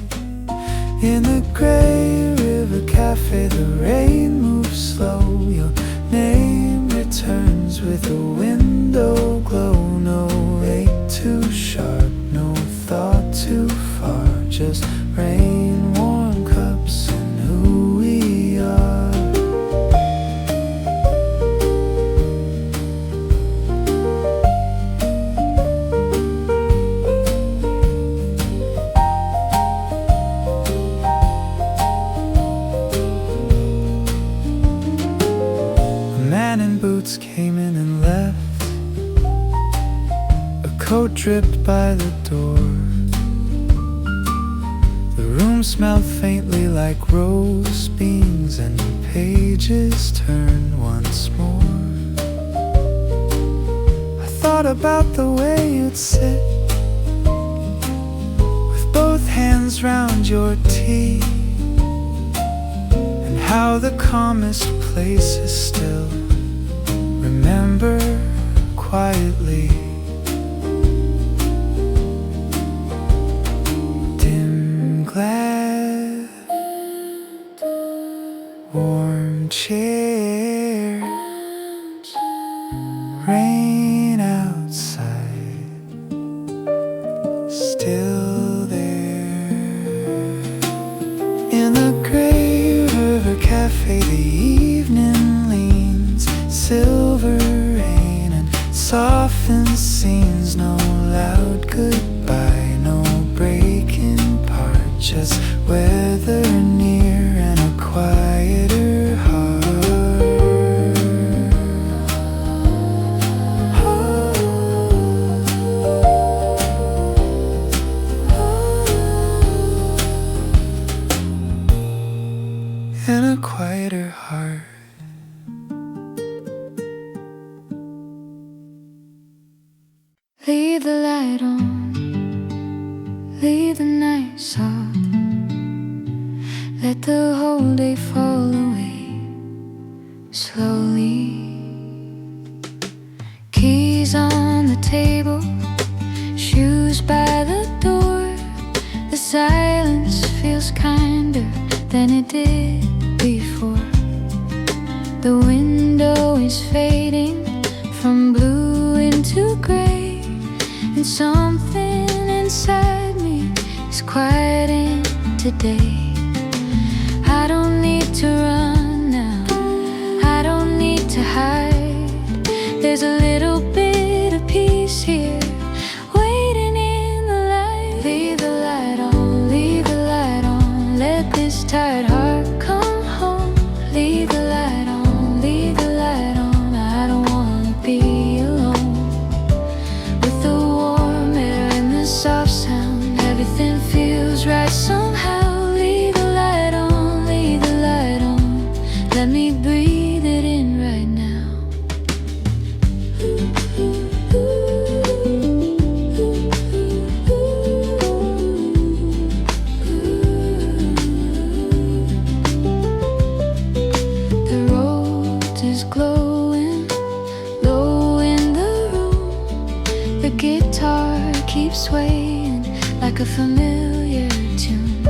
In the gray river cafe, the rain moves slow. Your name returns with a window glow. No ache too sharp, no thought too far, just rain, warm cups, and who we are. A man in boots came in and left, a coat dripped by the door. The room smelled faintly like rose beans, and pages turned once more. I thought about the way you'd sit with both hands round your tea, and how the calmest places still remember quietly. Dim glass, warm chair, rain outside, still there. In the gray river cafe, the evening leans, silver rain, and softened scenes, no loud goodbye, no breaking part, just weather near and a quieter heart. And a quieter heart. Leave the light on, leave the night soft. Let the whole day fall away slowly. Keys on the table, shoes by the door. The silence feels kinder than it did before. The window is fading from blue into gray, and something inside me is quieting today. I don't need to run now, I don't need to hide. There's a little bit of peace here, waiting in the light. Leave the light on, leave the light on. Let this tired heart come home. Leave the light on, leave the light on. I don't wanna be alone. With the warm air and the soft sound, everything feels right somehow. Leave the light on, leave the light on. Let me breathe it in right now. The road is glowing low in the room. The guitar keeps swaying like a familiar tune.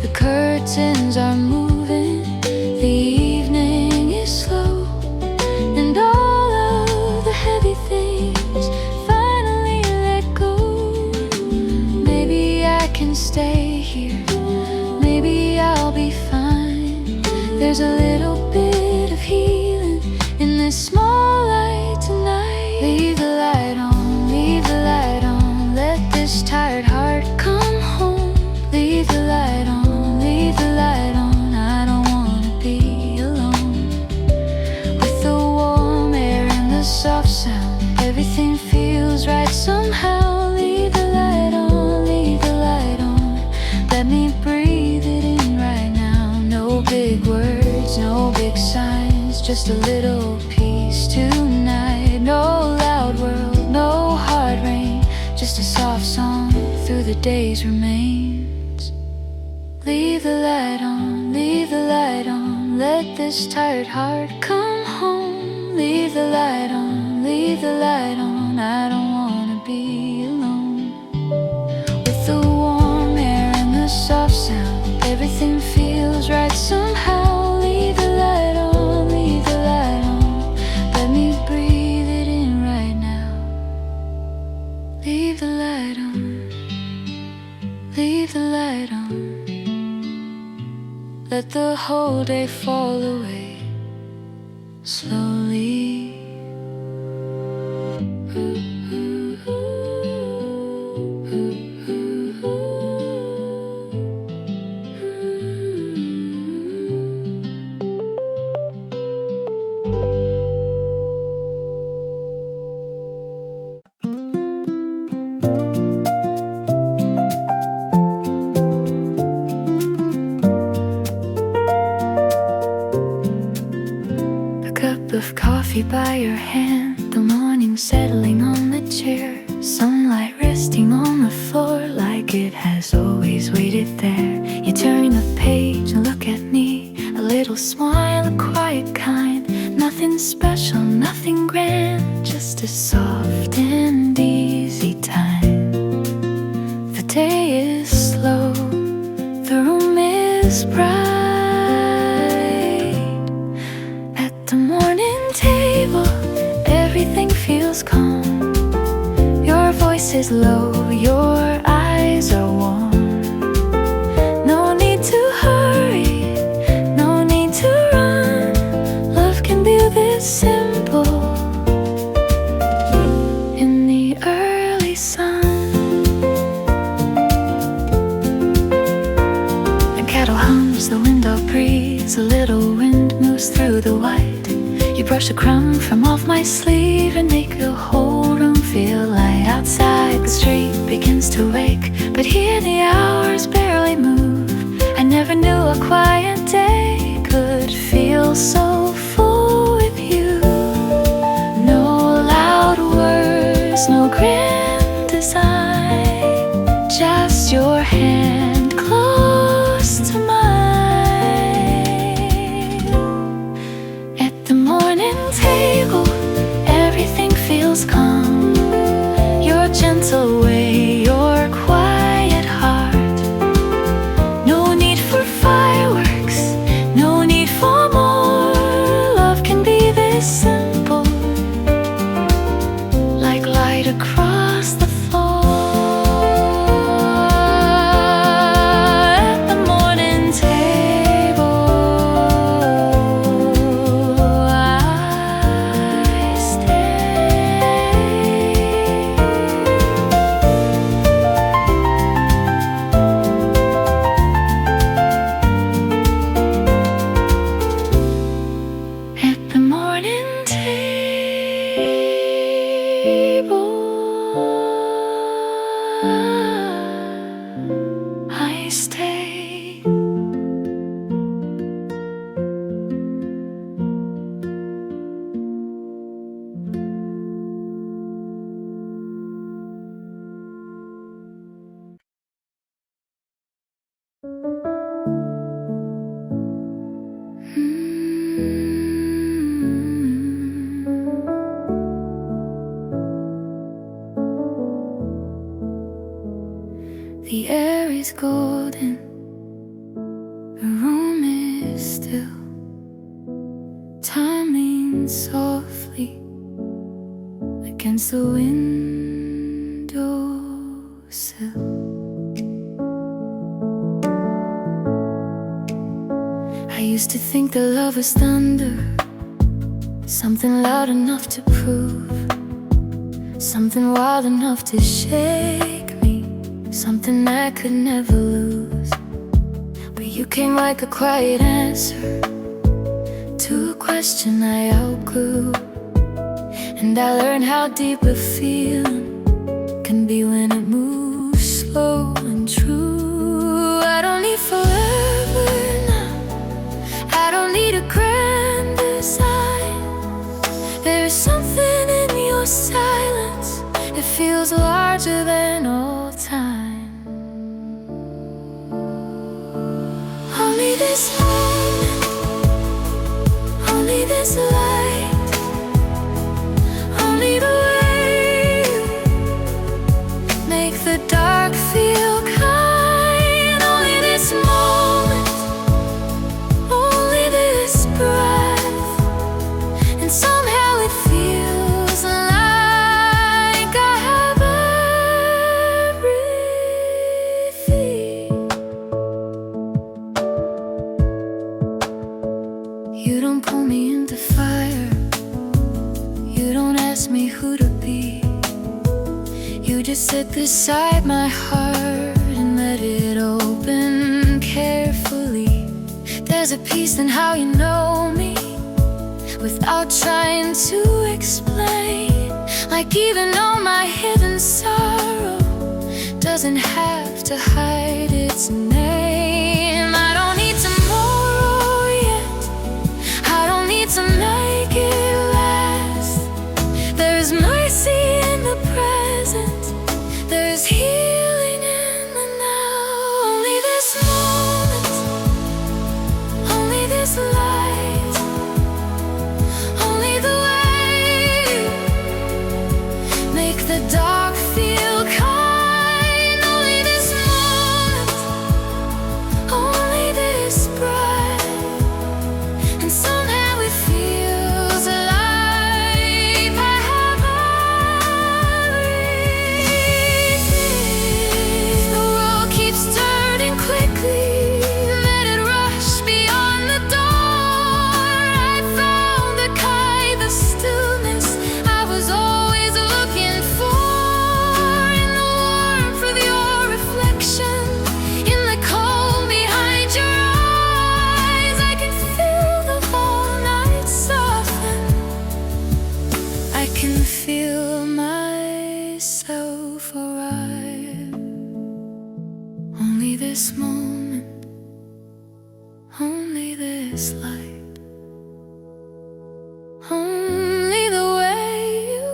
The curtains are moving, the evening is slow, and all of the heavy things finally let go. Maybe I can stay here, maybe I'll be fine. There's a little bit of healing in this small light tonight. Leave the light on, leave the light on. Let this tired heart come home. Leave the light on, leave the light on. I don't wanna be alone. With the warm air and the soft sound, everything feels right somehow. Leave the light on, leave the light on. Let me breathe it in right now. No big words, no big signs, just a little peace tonight. No loud world, no hard rain, just a soft song through the day's remains. Leave the light on, leave the light on. Let this tired heart come home. Leave the light on, leave the light on. I don't wanna be alone. With the warm air and the soft sound, everything feels right somehow. Leave the light on, leave the light on. Let me breathe it in right now. Leave the light on, leave the light on. Let the whole day fall away slowly. Of coffee by your hand, the morning settling on the chair, sunlight resting on the floor like it has always waited there. You turn the page and look at me, a little smile, a quiet kind. Nothing special, nothing grand, just a soft and easy time. The day is slow, the room is bright. Everything feels calm. Your voice is low, your eyes are warm. No need to hurry, no need to run. Love can be this simple. brush a crumb from off my sleeve and make the whole room feel light. Outside the street begins to wake, but here the hours barely move. I never knew a quiet day could feel so full with you. No loud words, no grand design, just your hand close to mine. At the morning table, everything feels calm. Your gentle way, your quiet heart. No need for fireworks, no need for more. Love can be this simple, like light across the floor. At the morning table, I stay. At the morning table, I stay. The air is golden, the room is still. Time leans softly against the windowsill. I used to think that love was thunder, something loud enough to prove, something wild enough to shake me, something I could never lose. But you came like a quiet answer to a question I outgrew. And I learned how deep a feeling can be when it moves slow and true. I don't need forever now, I don't need a grand design. There is something in your silence, it feels larger than all time. Only this moment, only this light, only the way you make the dark feel kind. Only this moment, only this breath, and somehow it feels like I have everything. You don't pull me into fire, you don't ask me who to be. You just sit beside my heart and let it open carefully. There's a peace in how you know me, without trying to explain. Like even all my hidden sorrow doesn't have to hide its name. I don't need tomorrow yet, I don't need to make it last. There's mercy in the present, there's healing in the now. Only this moment, only this light, only the way you make the dark feel kind. Only this moment, feel myself arrive. Only this moment, only this light, only the way you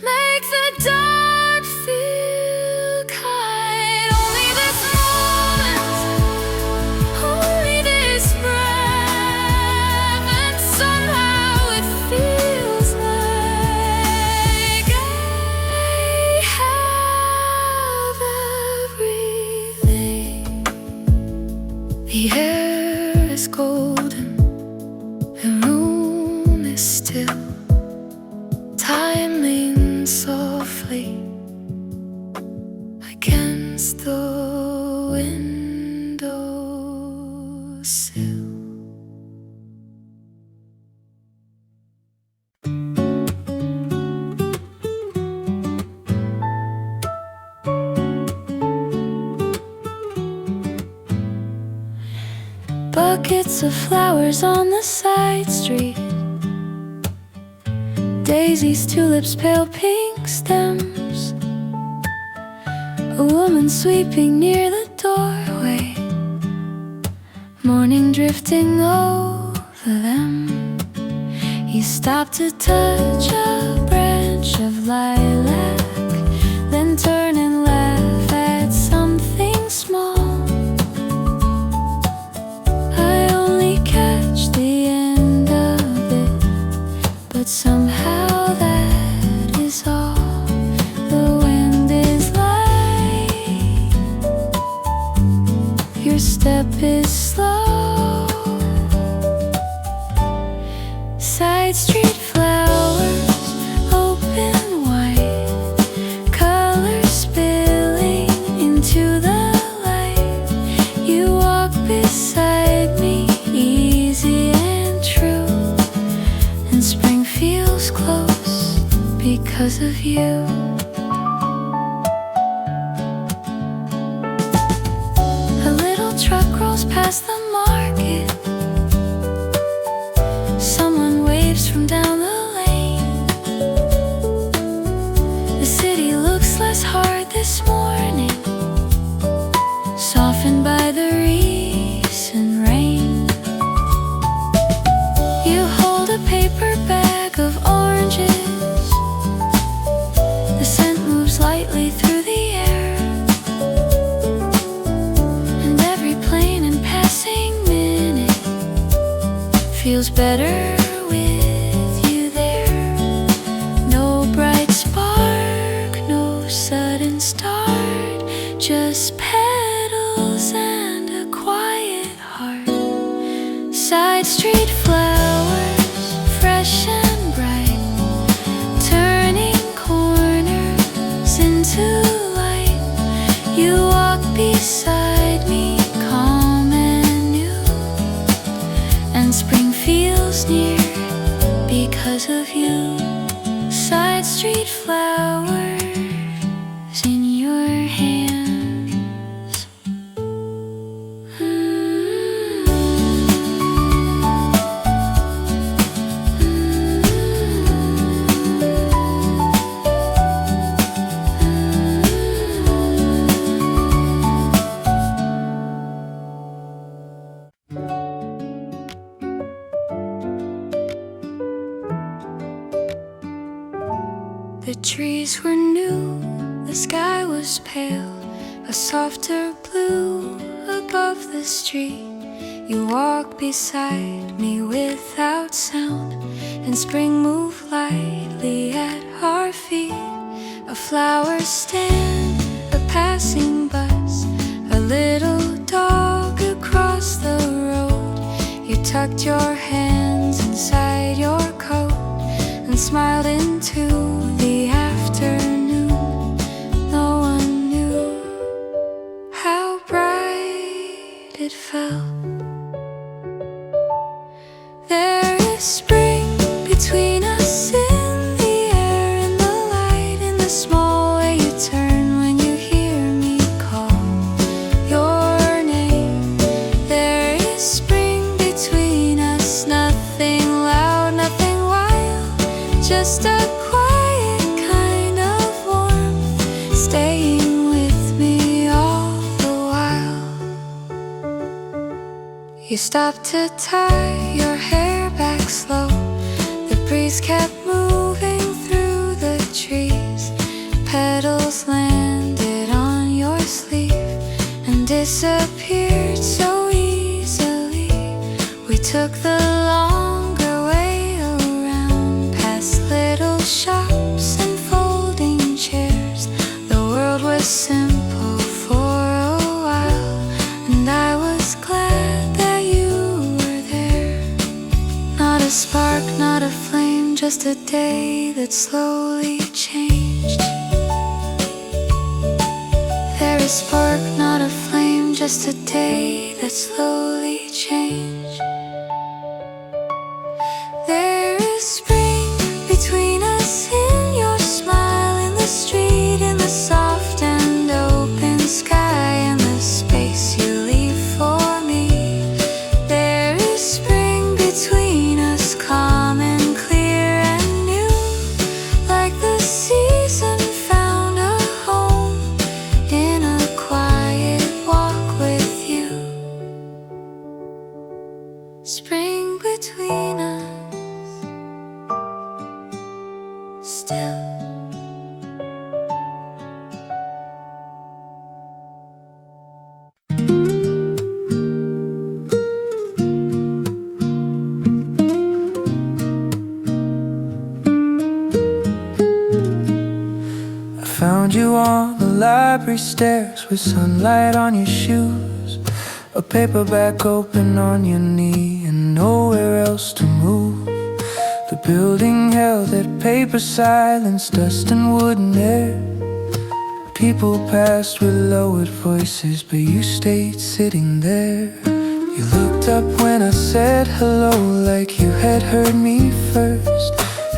make the dark feel kind. Only this moment, only this breath, and somehow it feels like I have everything. The air is golden, the room is still. Time leans softly against the windowsill. Buckets of flowers on the side street, daisies, tulips, pale pink stems. A woman sweeping near the doorway, morning drifting over them. He stopped to touch a branch of lilac, then turn and laugh at something small. I only catch the end of it, but somehow that is all. The wind is light, your step is slow. Side street flowers open wide, colors spilling into the light. You walk beside me, easy and true, and spring feels close because of you. A little truck rolls past the market, someone waves from down the lane. The city looks less hard this morning, softened by the recent rain. You hold a paper bag of oranges, the scent moves lightly through the air, and every plane and passing minute feels better with you there. No bright spark, no sudden start, just petals and a quiet heart. Side street flowers, fresh and bright, turning corners into light. You walk beside me, calm and new, and spring feels near because of you. Side street flowers in your hands. The trees were new, the sky was pale, a softer blue above the street. You walk beside me without sound, and spring moved lightly at our feet. A flower stand, a passing bus, a little dog across the road. You tucked your hands inside your coat and smiled into the afternoon. No one knew how bright it felt. There is spring between us, in the air, in the light, in the small way you turn when you hear me call your name. There is spring between us, nothing loud, nothing wild, just a quiet You stopped to tie your hair back slow. The breeze kept moving through the trees. Petals landed on your sleeve and disappeared so easily. We took the longer way around, past little shops and folding chairs. The world was simple for a while, and I was glad that you were there. Not a spark, not a flame, just a day that slowly changed. There is spark, not a flame, just a day that slowly changed. There is spring between us, in your smile, in the street, in the soft and open sky, and the space you leave for me. There is spring between us, calm and clear and new, like the season found a home in a quiet walk with you. Spring between us, still. I found you on the library stairs with sunlight on your shoes, a paperback open on your knee and nowhere else to move. The building held that paper silence, dust and wooden air. People passed with lowered voices, but you stayed sitting there. You looked up when I said hello, like you had heard me first,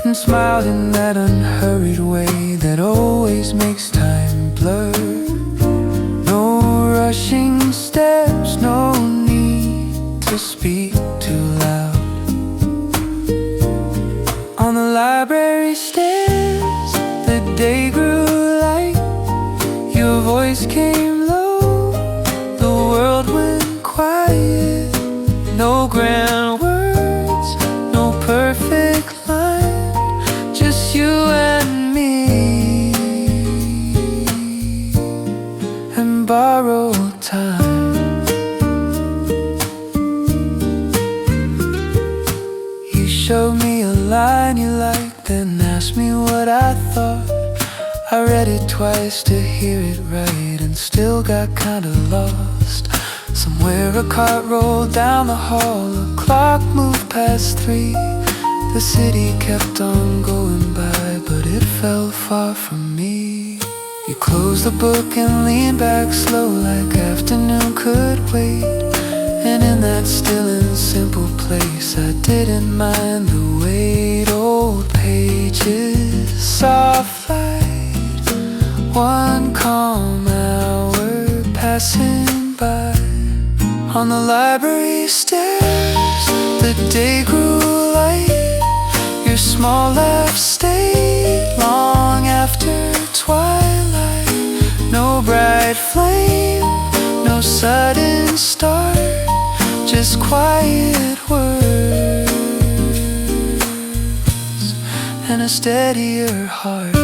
and smiled in that unhurried way that always makes time blur. No rushing steps, no need to speak too loud. On the library stairs, the day grew light. Your voice came low, the world went quiet. No grand words, no perfect line, just you and me, and borrowed time. You showed me a line you liked, then asked me what I thought. I read it twice to hear it right, and still got kinda lost. Somewhere a cart rolled down the hall, a clock moved past 3. The city kept on going by, but it felt far from me. You closed the book and leaned back slow, like afternoon could wait. And in that still and simple place, I didn't mind the wait. Old pages, soft light, one calm hour passing by. On the library stairs, the day grew light. Your small laugh stayed long after twilight. No bright flame, no sudden start, just quiet words and a steadier heart.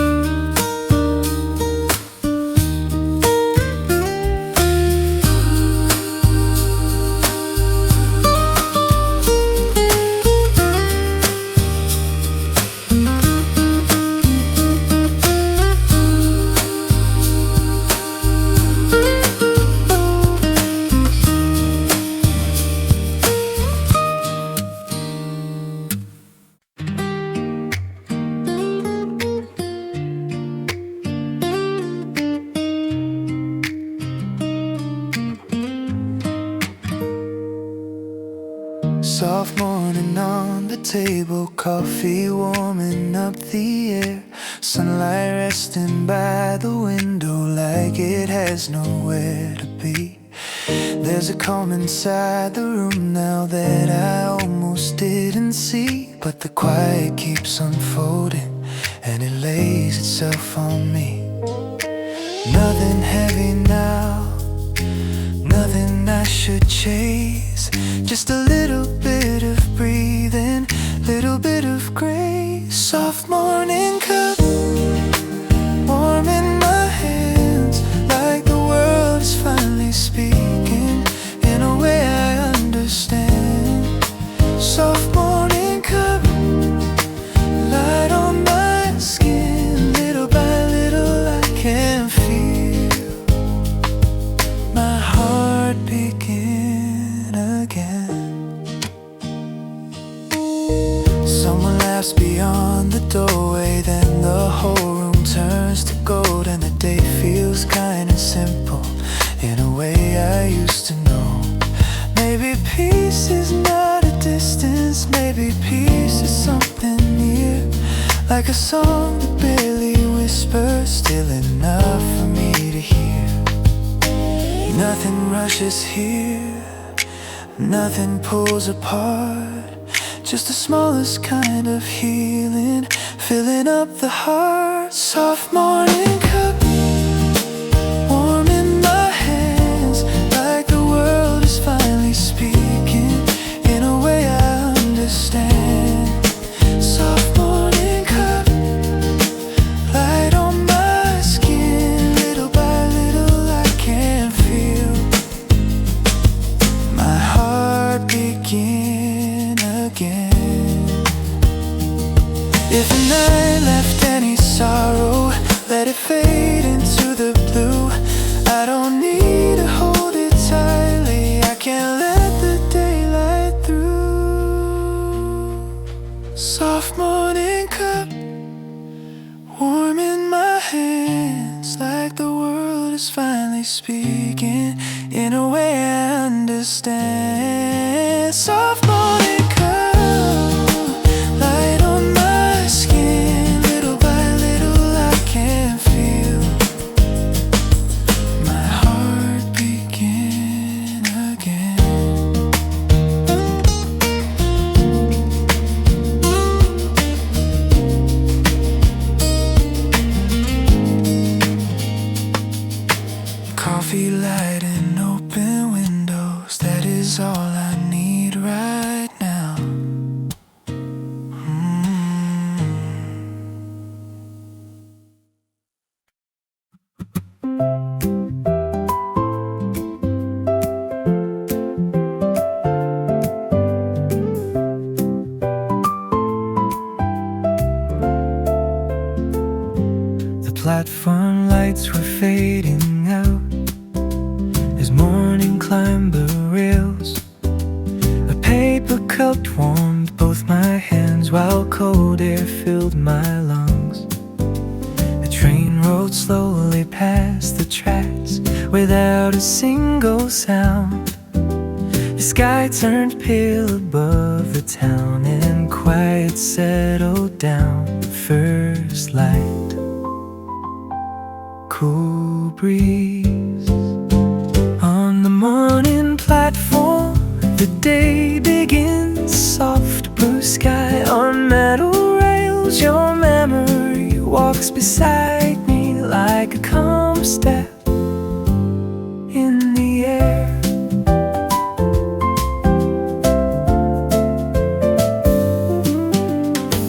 Soft morning on the table, coffee warming up the air. Sunlight resting by the window like it has nowhere to be. There's a calm inside the room now that I almost didn't see. But the quiet keeps unfolding and it lays itself on me. Nothing heavy now, nothing I should should chase. Just a little bit of breathing, little bit of grace. Soft morning cup, warm in my hands, like the world is finally speaking in a way I understand. Soft morning cup, light on my skin. Little by little I can feel my heart begin again. Someone laughs beyond the doorway, then the whole room turns to gold, and the day feels kind and simple in a way I used to know. Maybe peace is not a distance, maybe peace is something near, like a song that barely whispers, still enough for me to hear. Nothing rushes here, nothing pulls apart, just the smallest kind of healing, filling up the heart. Soft morning cup, warm in my hands, like the world is finally speaking in a way I understand. Soft morning cup, light on my skin. Little by little I can feel my heart begin again. If a night left any sorrow, let it fade into the blue. I don't need to hold it tightly, I can let the daylight through. Soft morning cup, warm in my hands, like the world is finally speaking in a way I understand. Soft morning cup, light on my skin. Little by little I can feel my heart begin again. Coffee light and open windows, that is all I need right now. The platform lights were fading out as morning climbed the rails. A paper cup warmed both my hands while cold air filled my lungs. The train rolled slowly past the tracks without a single sound. The sky turned pale above the town and quiet settled down. First light, cool breeze on the morning platform. The day begins, soft blue sky on metal rails. Your memory walks beside me like a calm step in the air.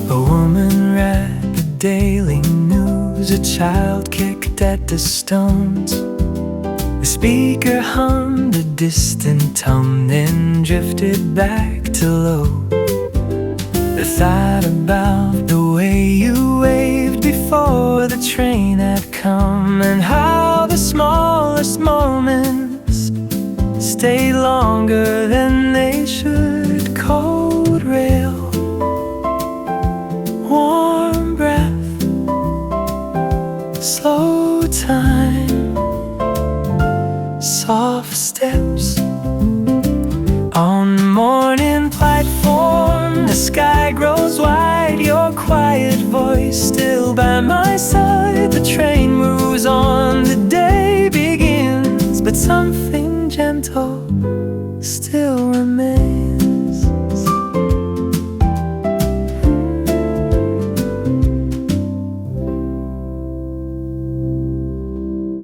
A woman read the daily news, a child kicked at the stones. The speaker hummed a distant hum, then drifted back to low. The thought about the way you waved before the train had come, and how the smallest moments stay longer than they should. Cold rail, warm breath, slow time, soft steps on the morning platform. The sky grows wide, your quiet voice still by my side. The train moves on, the day begins, but something gentle still remains.